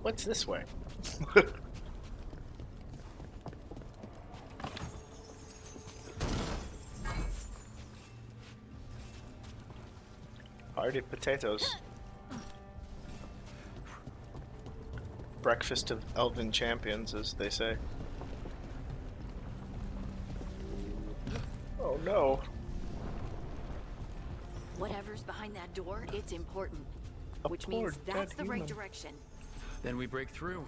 What's this way? Hearted potatoes. Breakfast of elven champions, as they say. Oh no. Whatever's behind that door, it's important. Which means that's the right direction. Then we break through.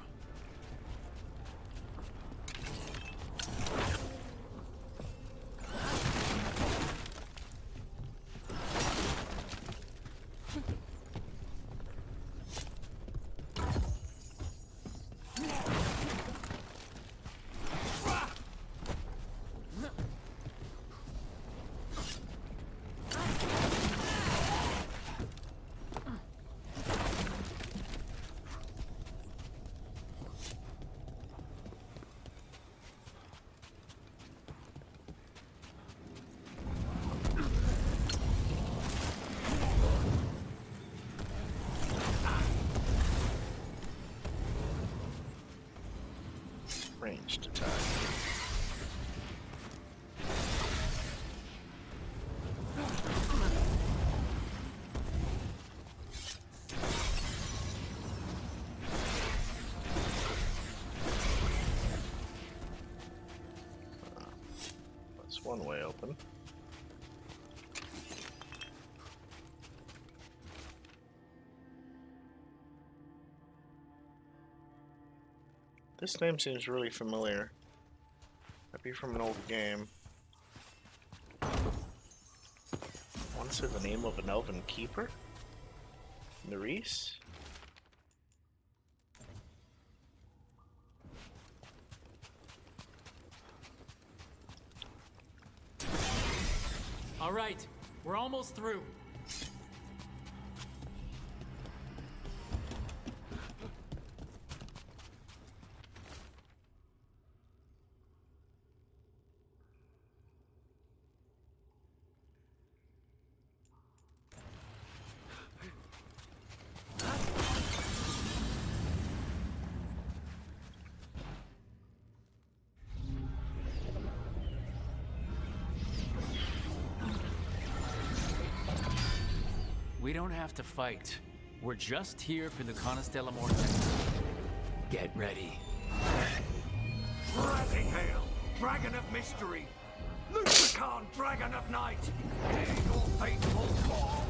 Ranged attack. That's one way open. This name seems really familiar. I Could be from an old game. I want to say the name of an elven keeper? Nerys? All right, we're almost through. We don't have to fight. We're just here for the Constella Morte. Get ready. Rising Hail, Dragon of Mystery, Lucican, Dragon of Night, your faithful call.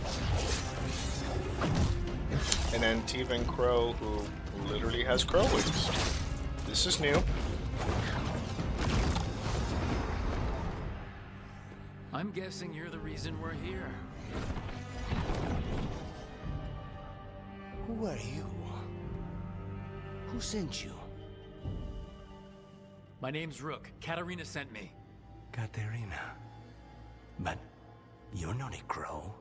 An Antivan crow who literally has crow wings. This is new. I'm guessing you're the reason we're here. Who are you? Who sent you? My name's Rook. Katarina sent me. Katerina. But you're not a crow.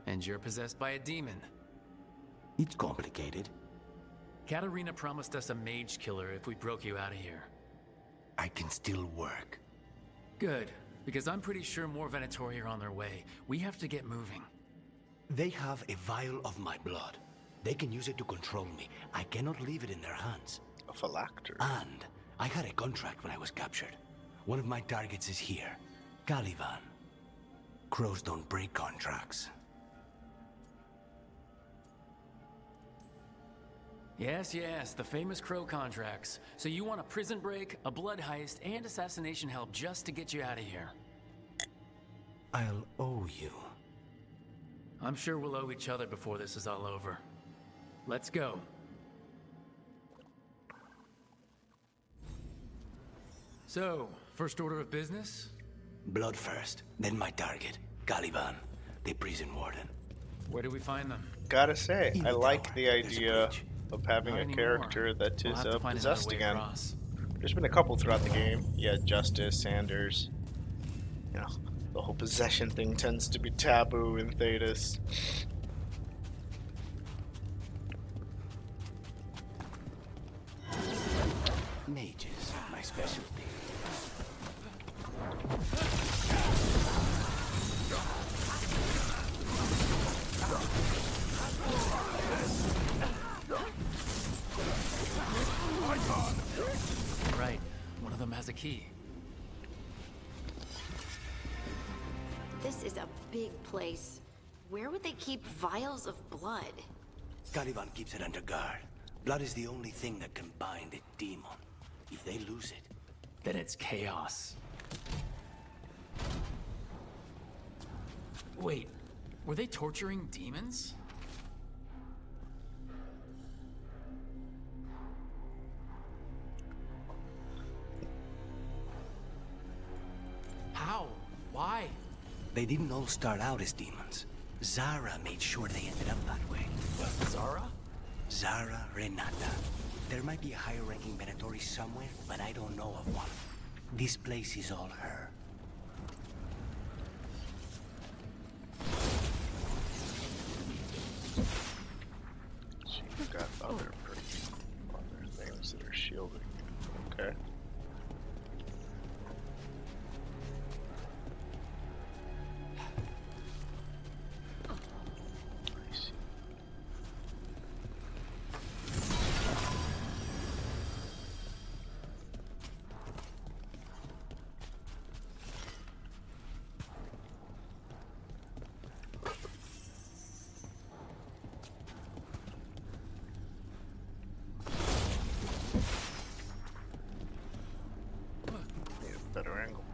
And you're possessed by a demon. It's complicated. Katarina promised us a mage killer if we broke you out of here. I can still work. Good, because I'm pretty sure more Venatori are on their way. We have to get moving. They have a vial of my blood. They can use it to control me. I cannot leave it in their hands. A phylactery. And I had a contract when I was captured. One of my targets is here. Caliban. Crows don't break contracts. Yes, the famous crow contracts. So you want a prison break, a blood heist, and assassination help just to get you out of here. I'll owe you. I'm sure we'll owe each other before this is all over. Let's go. So, first order of business? Blood first, then my target. Caliban, the prison warden. Where do we find them? Gotta say, I like the idea of having a character that is possessed again. There's been a couple throughout the game. Yeah, Justice, Sanders. You know, the whole possession thing tends to be taboo in Thedas. Mages, my specialty. Right, one of them has a key. This is a big place. Where would they keep vials of blood? Caliban keeps it under guard. Blood is the only thing that can bind a demon. If they lose it, then it's chaos. Wait, were they torturing demons? How? Why? They didn't all start out as demons. Zara made sure they ended up that way. Zara? Zara Renata. There might be a higher-ranking Venatori somewhere, but I don't know of one. This place is all her. She's got other things that are shielding. Okay. Better angle.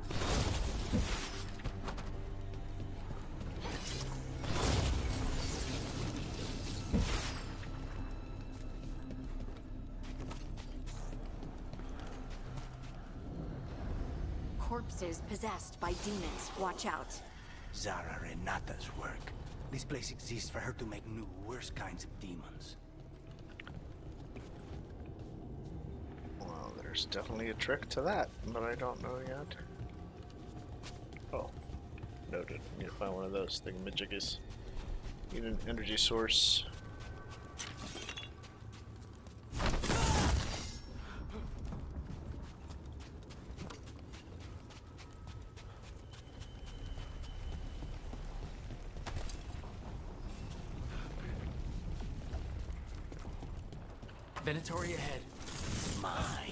corpses possessed by demons. Watch out. Zara Renata's work. This place exists for her to make new, worse kinds of demons. Well, there's definitely a trick to that, but I don't know yet. Oh, noted. Need to find one of those thingamajiggies. Need an energy source. Venatori ahead. Mine.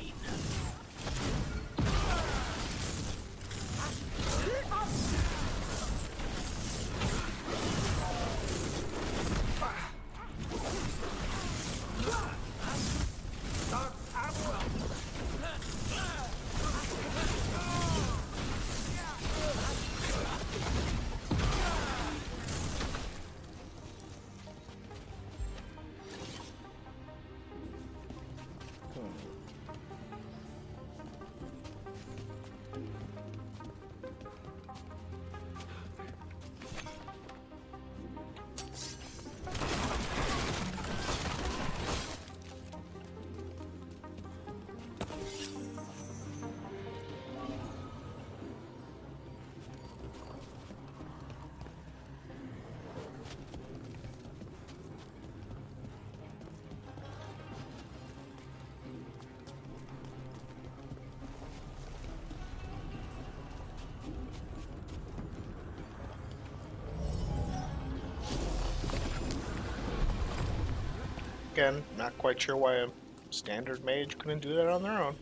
Again, not quite sure why a standard mage couldn't do that on their own.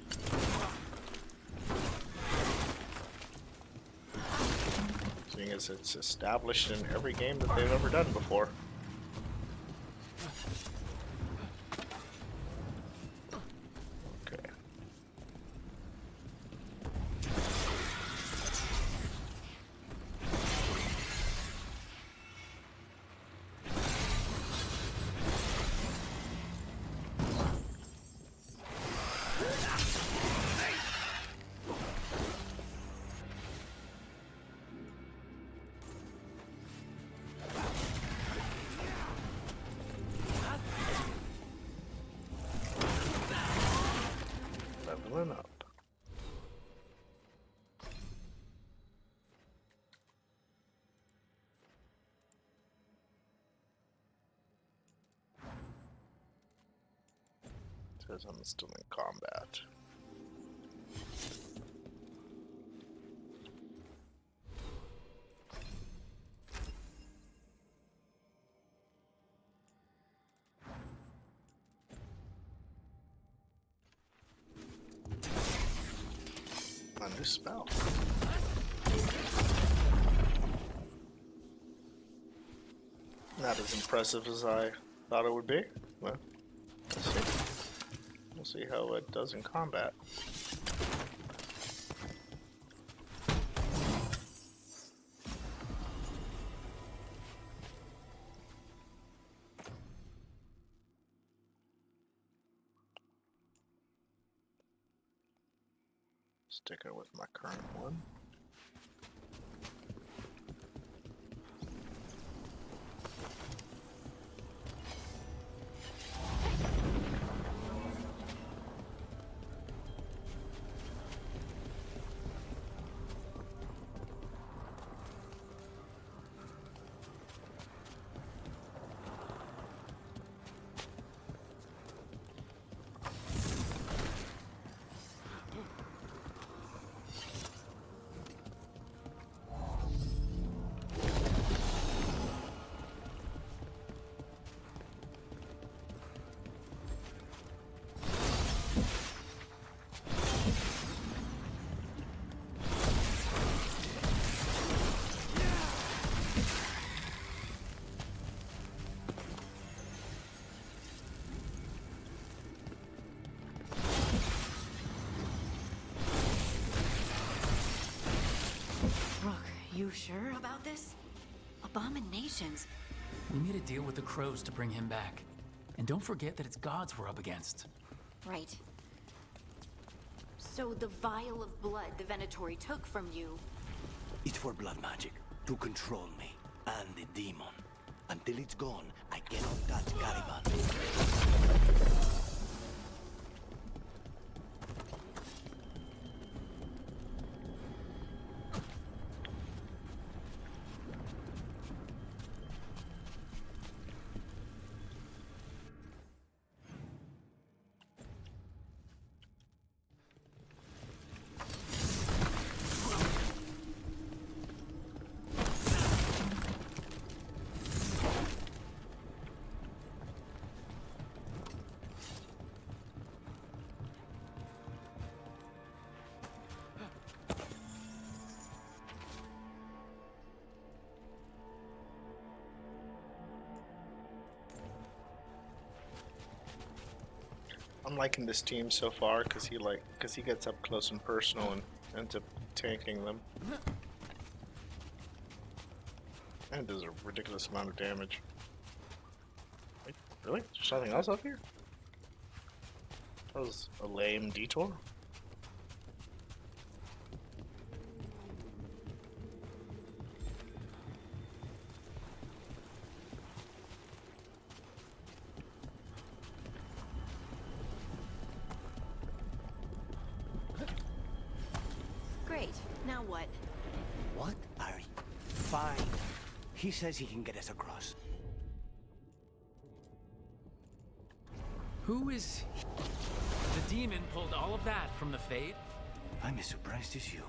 Seeing as it's established in every game that they've ever done before. Okay. Leveling up. Says I'm still in combat. Undo spell. Not as impressive as I thought it would be. Well, let's see. We'll see how it does in combat. Sticking with my current one. You sure about this? Abominations. We made a deal with the crows to bring him back. And don't forget that it's gods we're up against. Right. So the vial of blood the Venatori took from you... It's for blood magic, to control me, and the demon. Until it's gone, I cannot touch Caliban. I'm liking this team so far because he gets up close and personal and ends up tanking them. And does a ridiculous amount of damage. Wait, really? There's nothing else up here? That was a lame detour. Great. Now what? What are you? Fine. He says he can get us across. Who is... The demon pulled all of that from the Fade? I'm as surprised as you.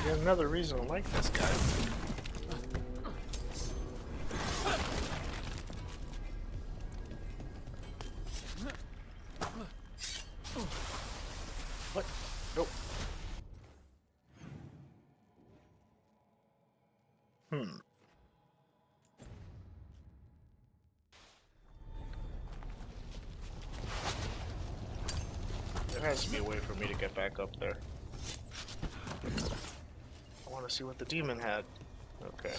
You have another reason to like this guy. What? Nope. There has to be a way for me to get back up there. I want to see what the demon had. Okay.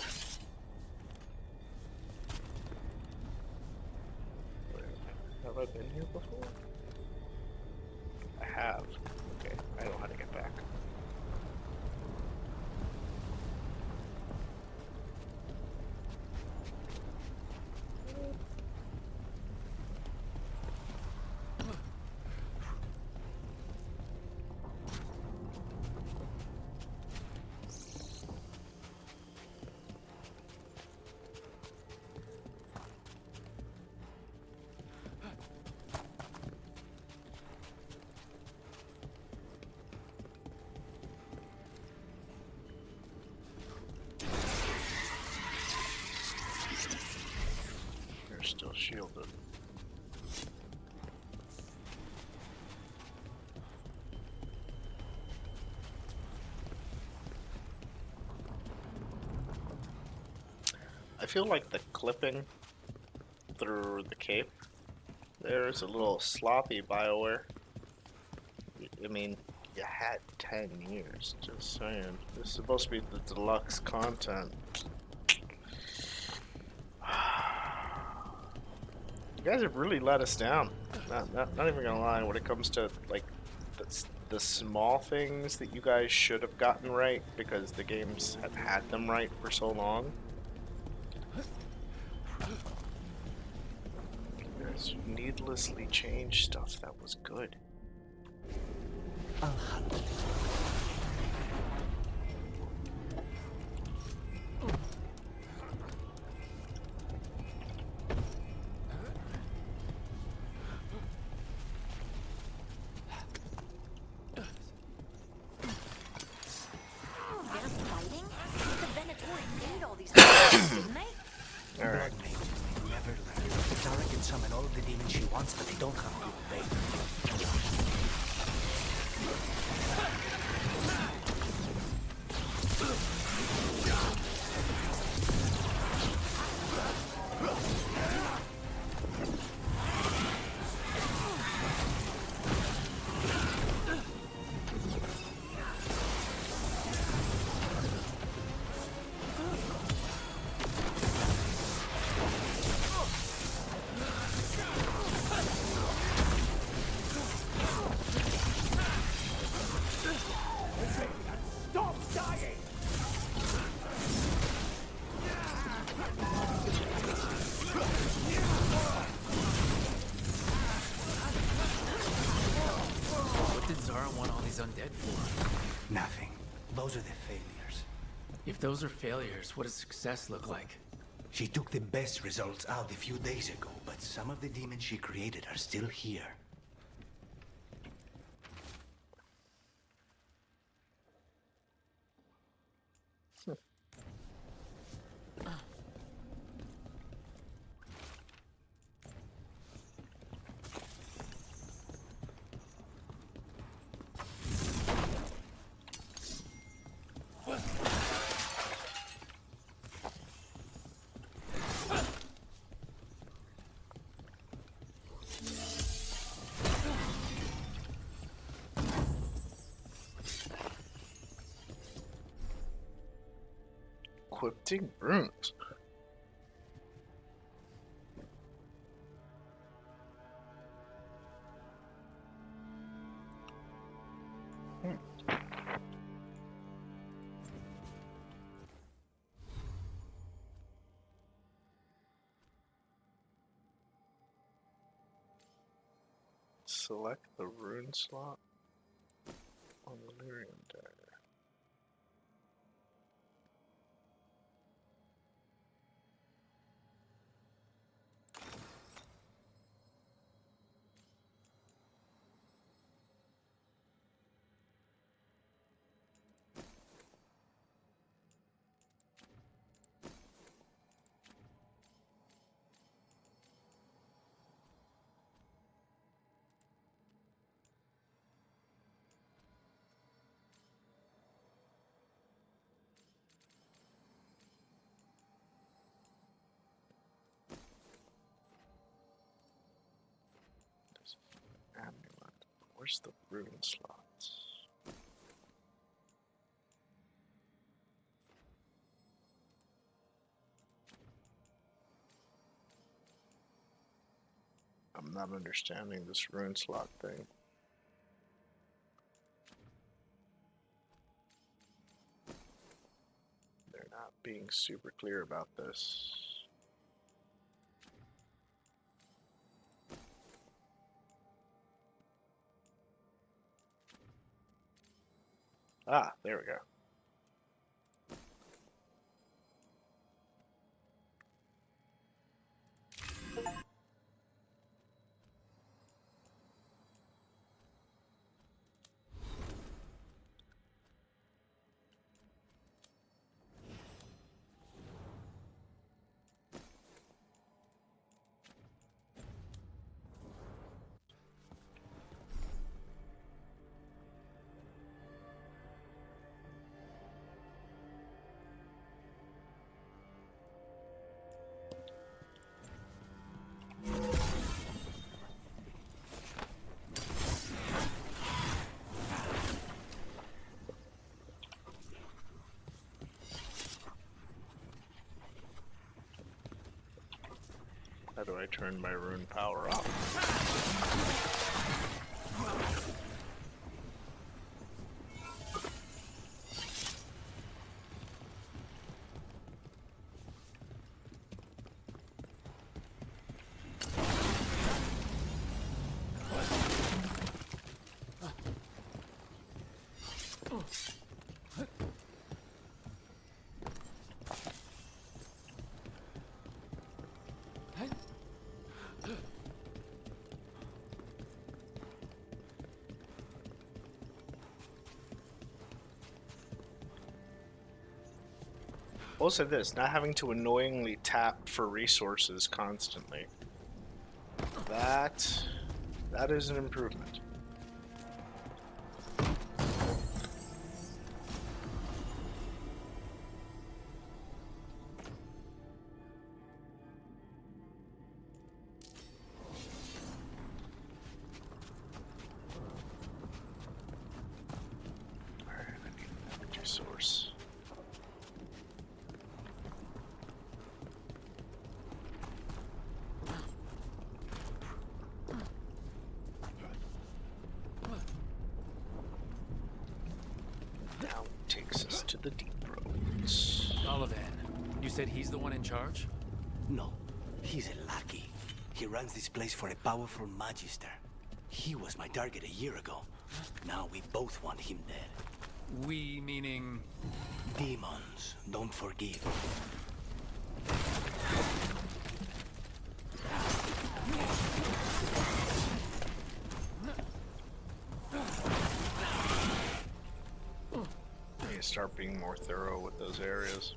Have I been here before? I have. Okay, I know how to get back. Still shielded. I feel like the clipping through the cape there's a little sloppy, BioWare. I mean, you had 10 years, just saying. This is supposed to be the deluxe content. You guys have really let us down. Not even gonna lie. When it comes to like the small things that you guys should have gotten right, because the games have had them right for so long. You guys needlessly changed stuff that was good. Kara want all these undead for? Nothing. Those are the failures. If those are failures, what does success look like? She took the best results out a few days ago, but some of the demons she created are still here. Equipping runes. Select the rune slot on the lyrium dagger. Amulet. Where's the rune slots? I'm not understanding this rune slot thing. They're not being super clear about this. Ah, there we go. How do I turn my rune power off? Also this, not having to annoyingly tap for resources constantly. That is an improvement. Alright, I need an energy source. The deep roads. Olivan, you said he's the one in charge? No, he's a lackey. He runs this place for a powerful magister. He was my target a year ago. Now we both want him dead. We meaning... Demons don't forgive. You start being more thorough with those areas.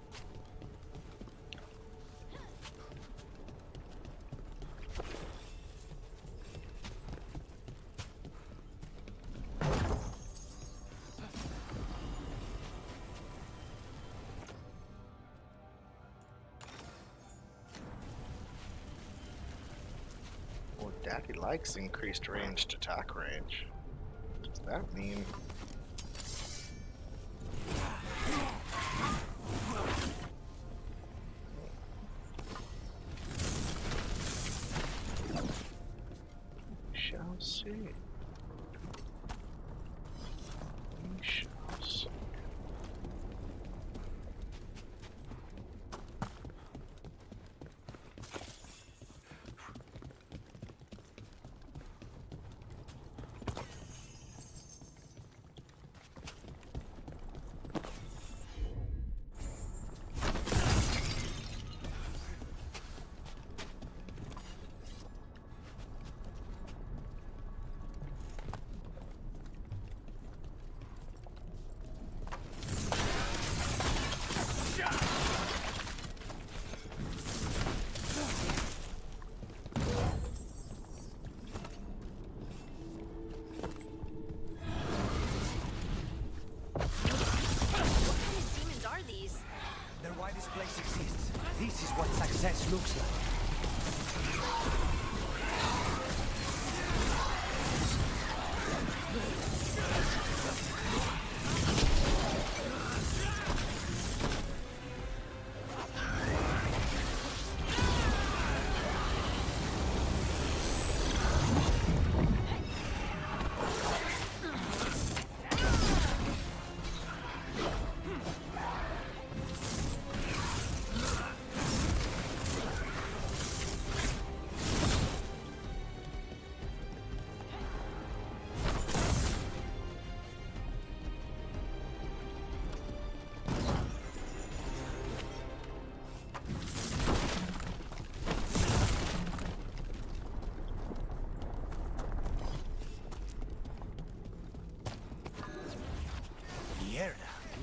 Well, Daddy likes increased ranged attack range. What does that mean? Shall see. We shall see. This is what success looks like.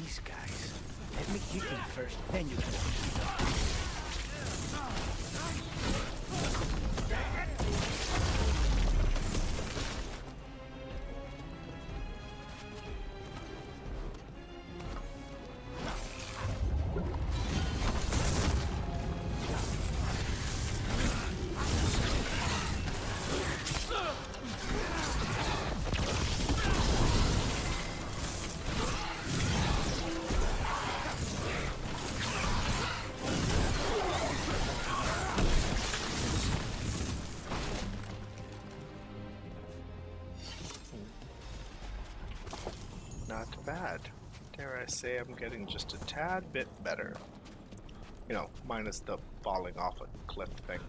These guys. Let me kick them first, then you can. Not bad. Dare I say I'm getting just a tad bit better. You know, minus the falling off a cliff thing.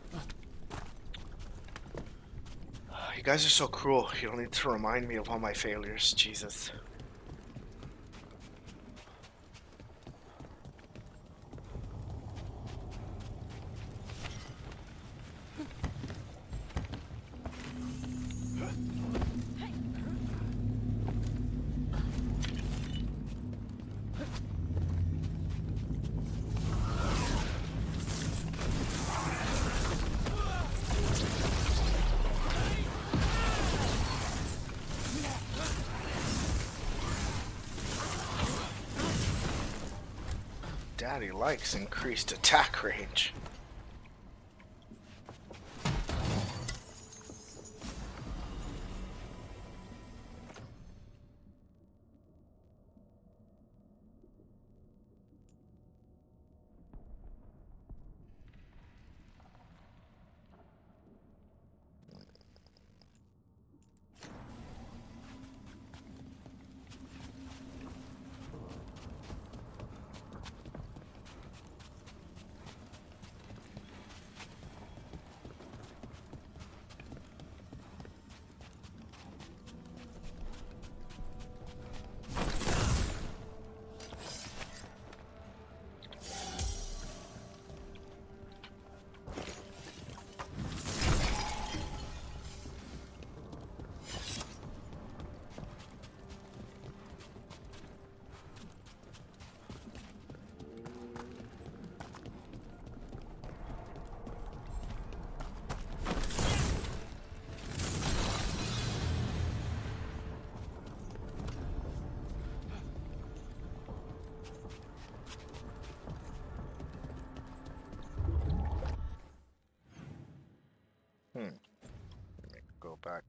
You guys are so cruel. You don't need to remind me of all my failures. Jesus. Daddy likes increased attack range.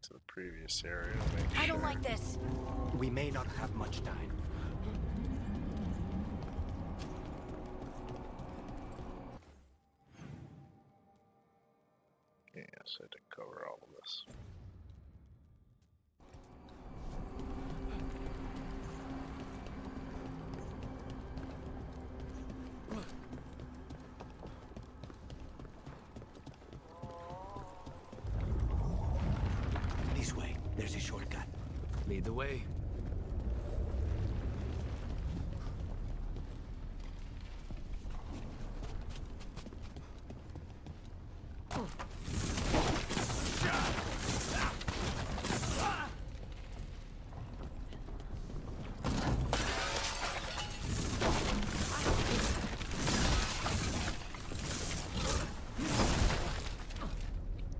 to the previous area to make I don't sure. like this. We may not have much time. Yes, I did cover all of this. This way. There's a shortcut. Lead the way.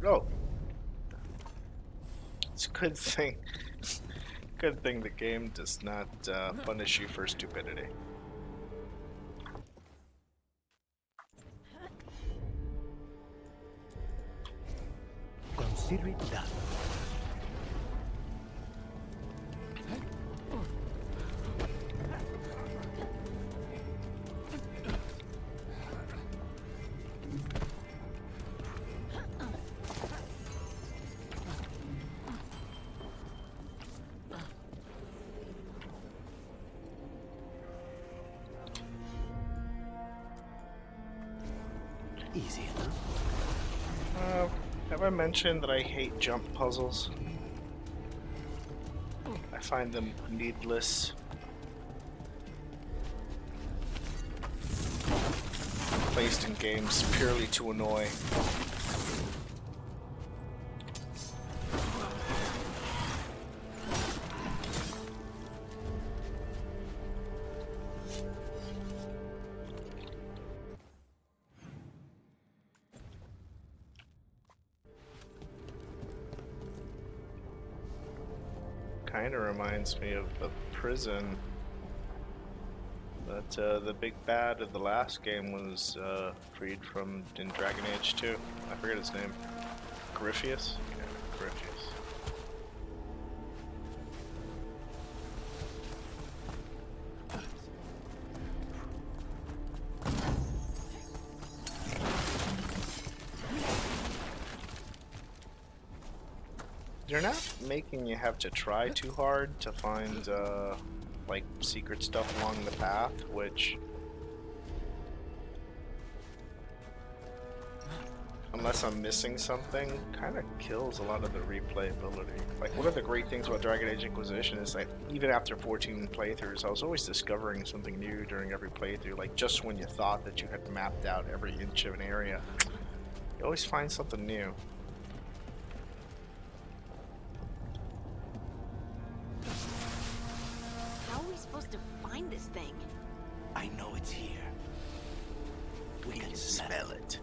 Oh, it's a good thing. Good thing the game does not punish you for stupidity. Consider it done. Easy enough. Have I mentioned that I hate jump puzzles? I find them needless. Placed in games purely to annoy. Kind of reminds me of the prison that the big bad of the last game was freed from in Dragonage 2. I forget his name. Griffius? Yeah, Griffius. They're not making you have to try too hard to find like secret stuff along the path, which, unless I'm missing something, kind of kills a lot of the replayability. Like, one of the great things about Dragon Age Inquisition is that even after 14 playthroughs, I was always discovering something new during every playthrough. Like, just when you thought that you had mapped out every inch of an area, you always find something new. How are we supposed to find this thing? I know it's here. We can smell it.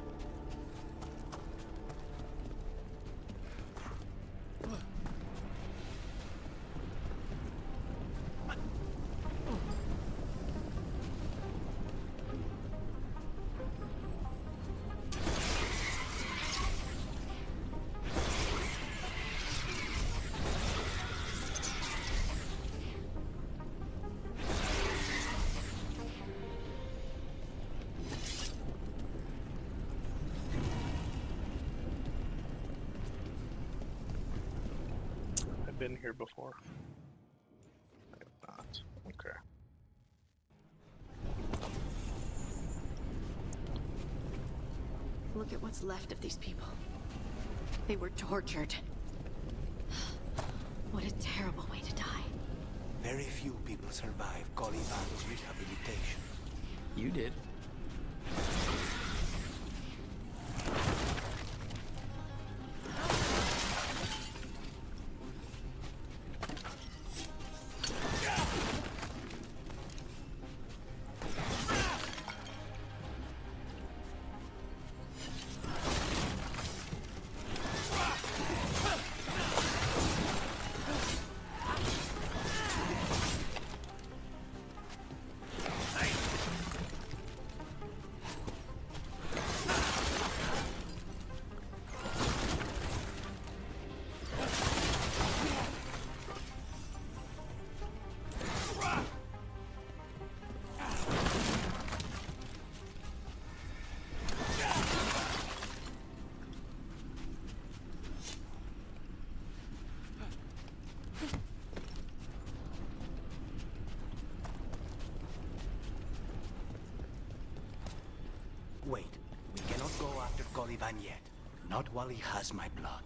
Been here before? I have not. Okay. Look at what's left of these people. They were tortured. What a terrible way to die. Very few people survive Kalivado's rehabilitation. You did. man yet. Not while he has my blood.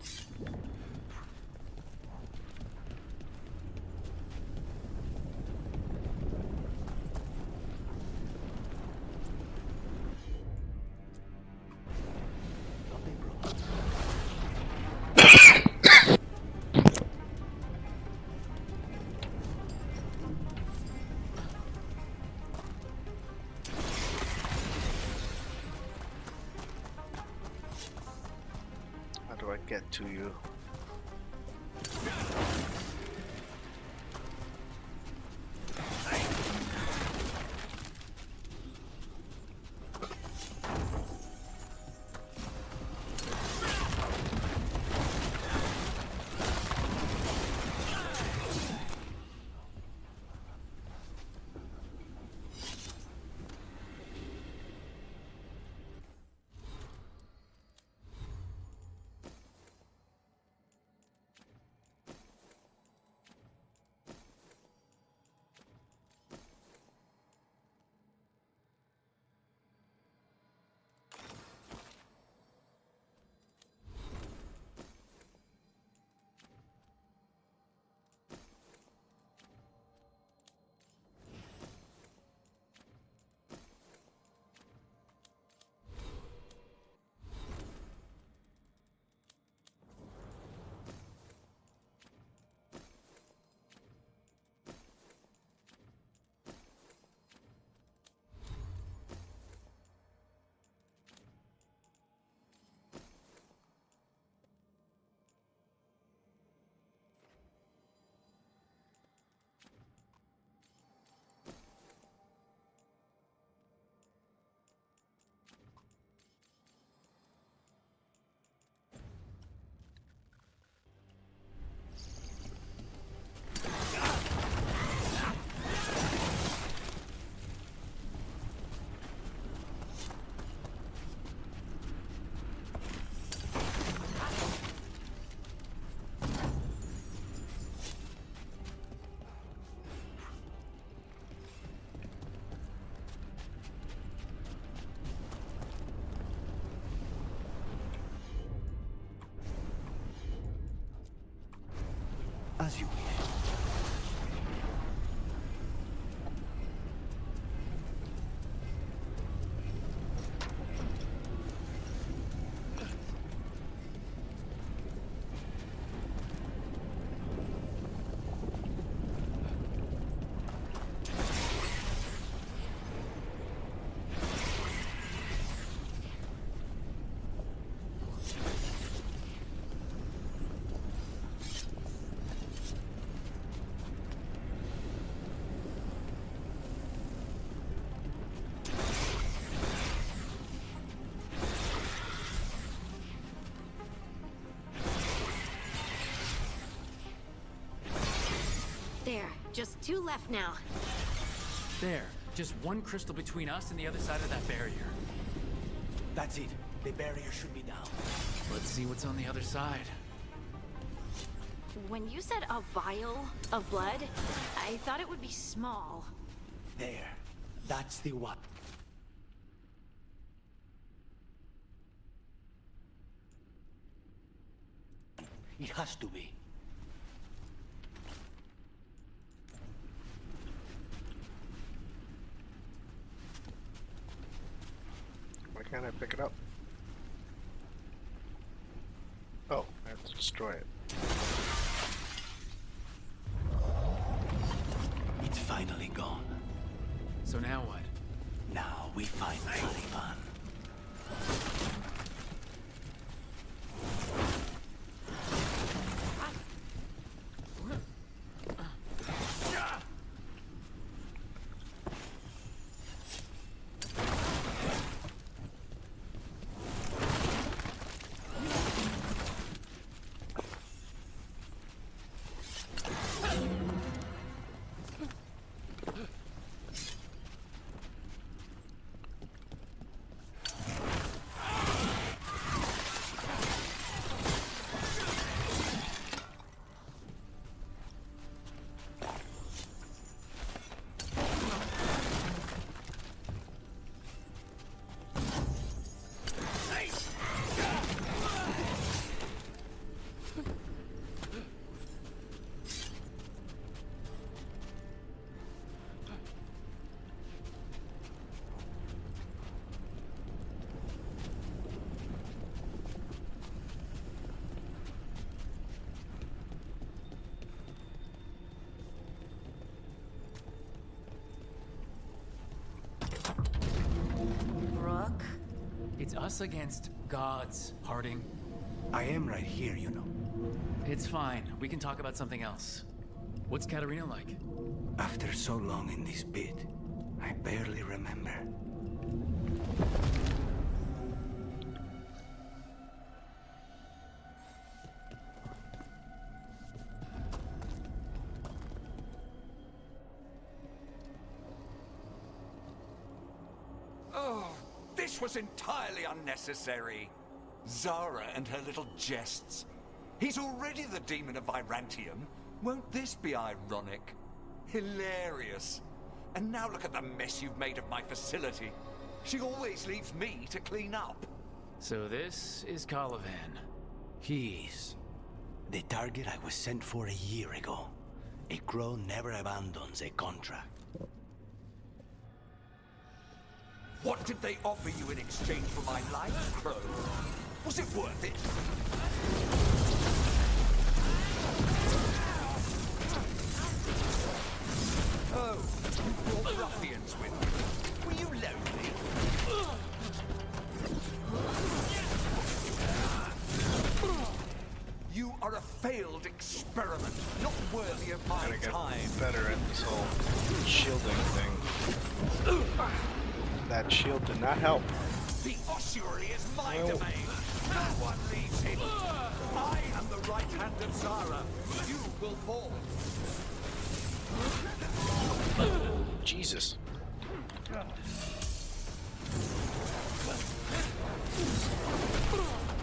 How do I get to you? As you wish. There, just 2 left now. There, just one crystal between us and the other side of that barrier. That's it. The barrier should be down. Let's see what's on the other side. When you said a vial of blood, I thought it would be small. There. That's the one. It has to be. Why can't I pick it up? Oh, I have to destroy it. It's finally gone. So now what? Now we find Caliban. It's us against gods, Harding. I am right here, you know. It's fine. We can talk about something else. What's Katarina like? After so long in this pit, I barely remember. Oh, this was entirely unnecessary. Zara and her little jests. He's already the demon of Virantium. Won't this be ironic? Hilarious. And now look at the mess you've made of my facility. She always leaves me to clean up. So this is Calivan. He's the target I was sent for a year ago. A crow never abandons a contract. What did they offer you in exchange for my life, Crow? Was it worth it? Oh, you brought ruffians with you. Were you lonely? You are a failed experiment, not worthy of my time. Better at this whole shielding thing. That shield did not help. The ossuary is my domain. No one leaves it. I am the right hand of Zara. You will fall. Jesus.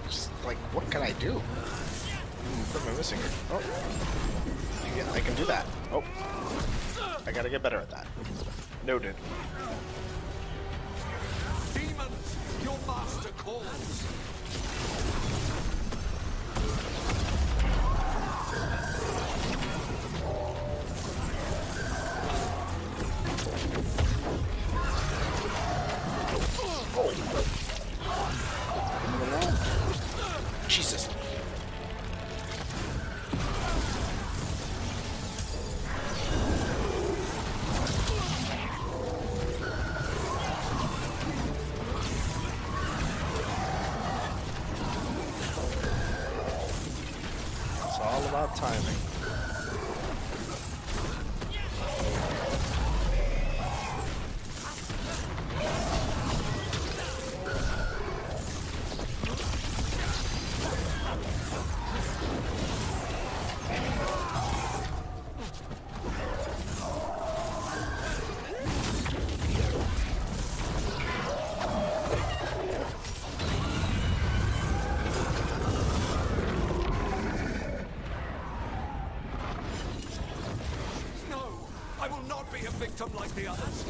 Just, like, what can I do? What am I missing here? Oh. Yeah, I can do that. Oh. I gotta get better at that. Noted. Demons, your master calls. Jesus. It's all about timing. Like the others.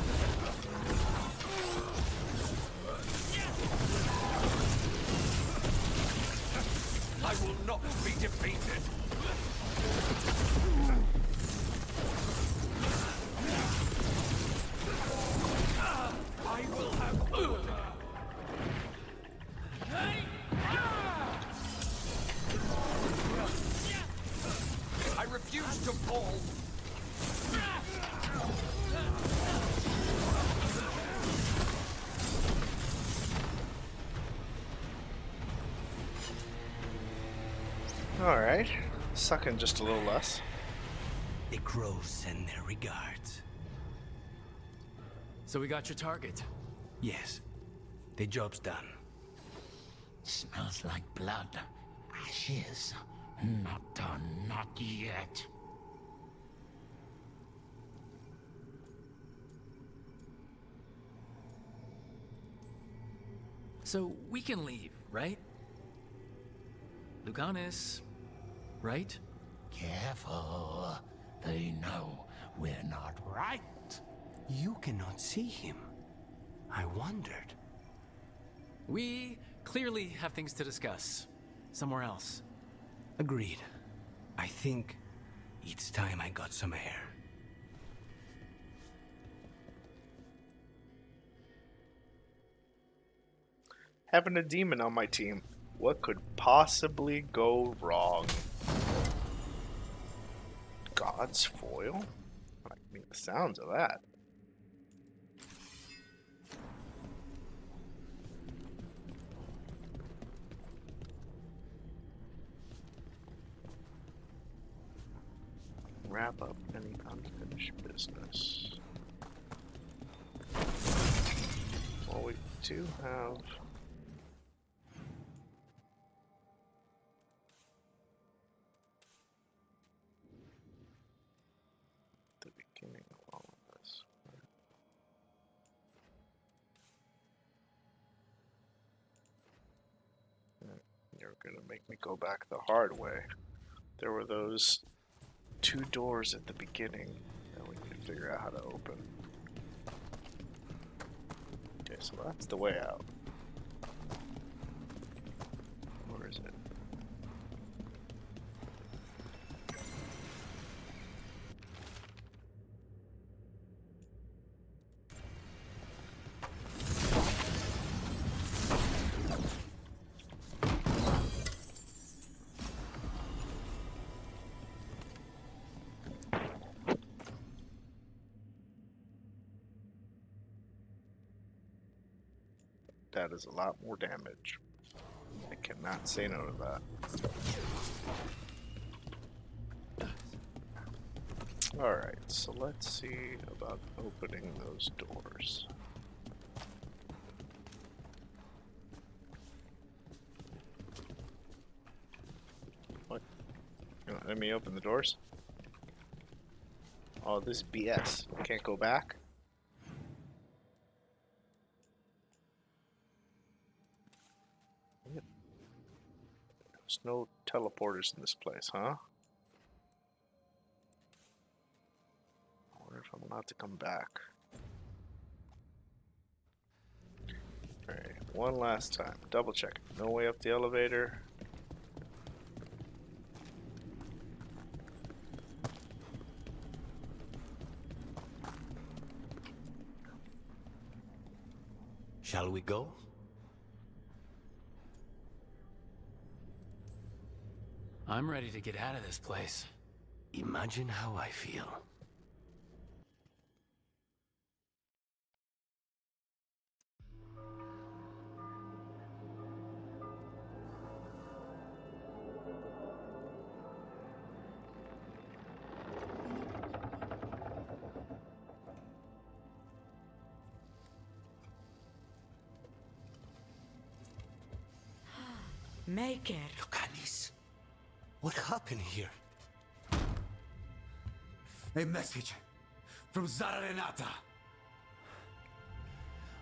I will not be defeated. I will have order. I refuse to fall. Alright. Sucking just a little less. The crows send their regards. So we got your target? Yes. The job's done. Smells like blood. Ashes. Not done, not yet. So we can leave, right? Luganis, right? Careful. They know we're not right. You cannot see him. I wondered. We clearly have things to discuss. Somewhere else. Agreed. I think it's time I got some air. Having a demon on my team. What could possibly go wrong? God's foil? I mean, the sounds of that. wrap up any unfinished business. Well, we do have the beginning of all of this. You're gonna make me go back the hard way. There were those 2 doors at the beginning that we need to figure out how to open. Okay, so that's the way out. Where is it? That is a lot more damage. I cannot say no to that. Alright, so let's see about opening those doors. What? You want let me open the doors? Oh, this BS. Can't go back? There's no teleporters in this place, huh? I wonder if I'm allowed to come back. Alright, one last time. Double check. No way up the elevator. Shall we go? I'm ready to get out of this place. Imagine how I feel. Make it. Lucanis, what happened here? A message from Zara Renata.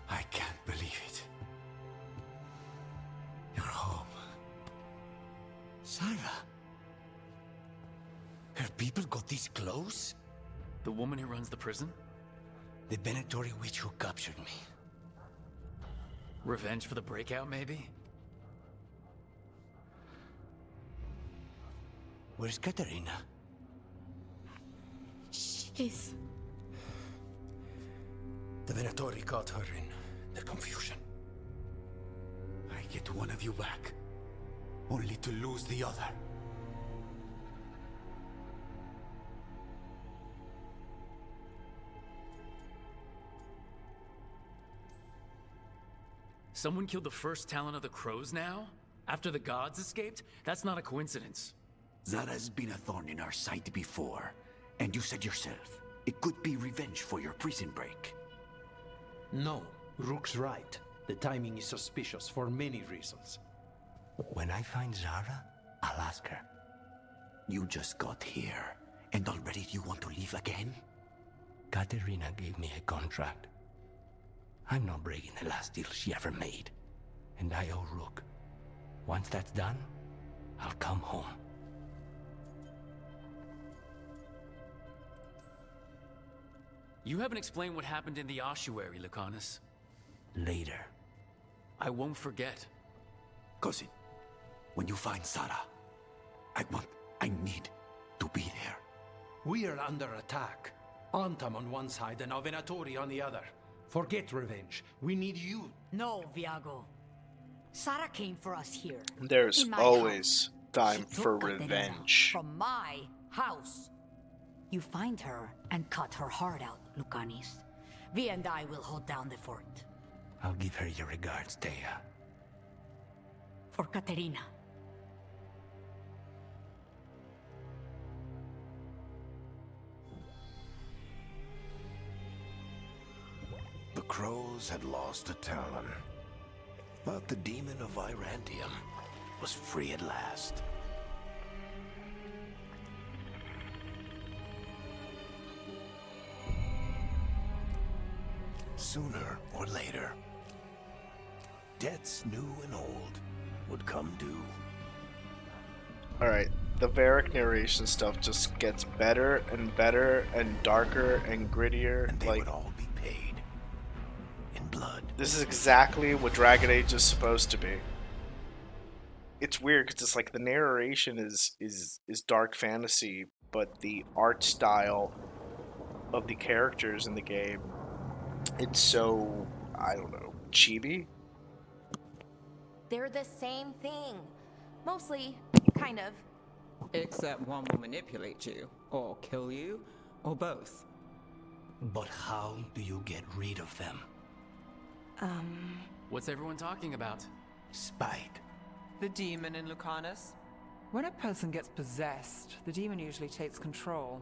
I can't believe it. You're home. Sarah? Her people got this close? The woman who runs the prison? The Venatori witch who captured me. Revenge for the breakout, maybe? Where's Katerina? She's... The Venatori caught her in the confusion. I get one of you back, only to lose the other. Someone killed the first Talon of the Crows now? After the gods escaped? That's not a coincidence. Zara's been a thorn in our side before, and you said yourself, it could be revenge for your prison break. No, Rook's right. The timing is suspicious for many reasons. When I find Zara, I'll ask her. You just got here, and already you want to leave again? Katerina gave me a contract. I'm not breaking the last deal she ever made. And I owe Rook. Once that's done, I'll come home. You haven't explained what happened in the ossuary, Lucanus. Later. I won't forget. Cousin, when you find Zara, I need to be there. We are under attack. Antam on one side and Venatori on the other. Forget revenge. We need you. No, Viago. Sarah came for us here. There's always time She for took Katerina revenge. from my house. You find her and cut her heart out, Lucanis. Vi and I will hold down the fort. I'll give her your regards, Thea. For Katerina. crows had lost a talon, but the demon of Irantium was free at last. Sooner or later, debts new and old would come due. Alright, the Varric narration stuff just gets better and better and darker and grittier. And they would all be paid in blood. This is exactly what Dragonage is supposed to be. It's weird because it's like the narration is dark fantasy, but the art style of the characters in the game, it's so, I don't know, chibi? They're the same thing. Mostly, kind of. Except one will manipulate you, or kill you, or both. But how do you get rid of them? What's everyone talking about? Spite. The demon in Lucanus. When a person gets possessed, the demon usually takes control.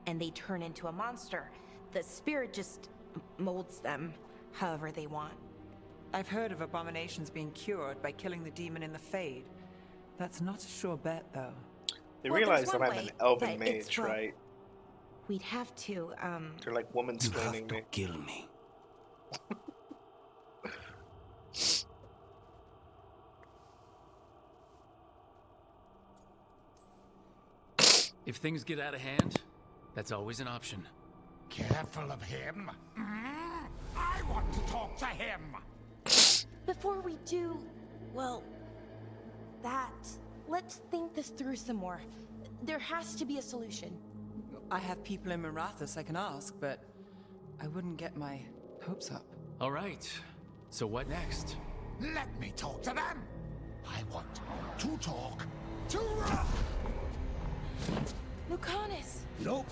And they turn into a monster. The spirit just molds them however they want. I've heard of abominations being cured by killing the demon in the Fade. That's not a sure bet, though. They realize that I'm an elven mage, right? We'd have to, They're like woman-splaining me. Kill me. If things get out of hand, that's always an option. Careful of him. I want to talk to him. Before we do, well, let's think this through some more. There has to be a solution. I have people in Marathas I can ask, but I wouldn't get my hopes up. All right. So what next? Let me talk to them. I want to talk to Lucanus! Nope.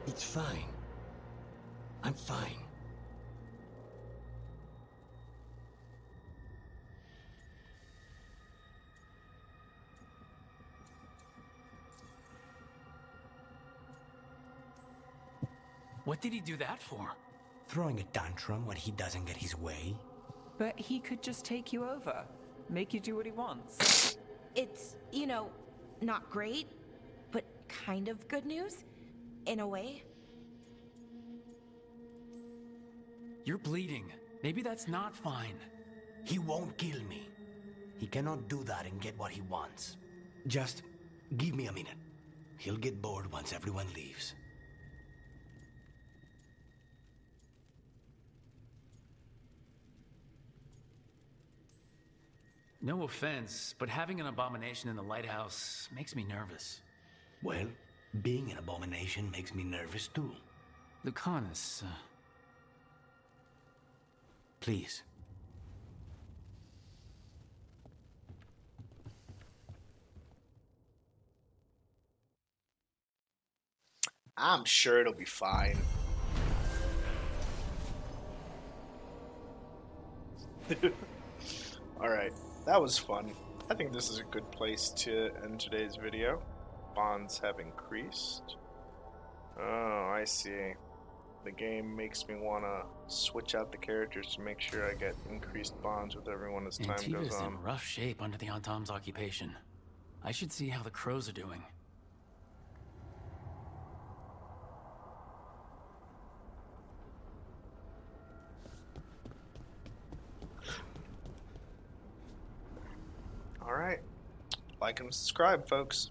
It's fine. I'm fine. What did he do that for? Throwing a tantrum when he doesn't get his way? But he could just take you over. Make you do what he wants. It's, not great, but kind of good news, in a way. You're bleeding. Maybe that's not fine. He won't kill me. He cannot do that and get what he wants. Just give me a minute. He'll get bored once everyone leaves. No offense, but having an abomination in the lighthouse makes me nervous. Well, being an abomination makes me nervous too. Lucanus, Please. I'm sure it'll be fine. Alright, that was fun. I think this is a good place to end today's video. Bonds have increased. Oh, I see. The game makes me want to switch out the characters to make sure I get increased bonds with everyone as time goes Antiva's on. in rough shape under the Antom's occupation. I should see how the crows are doing. Alright. Like and subscribe, folks.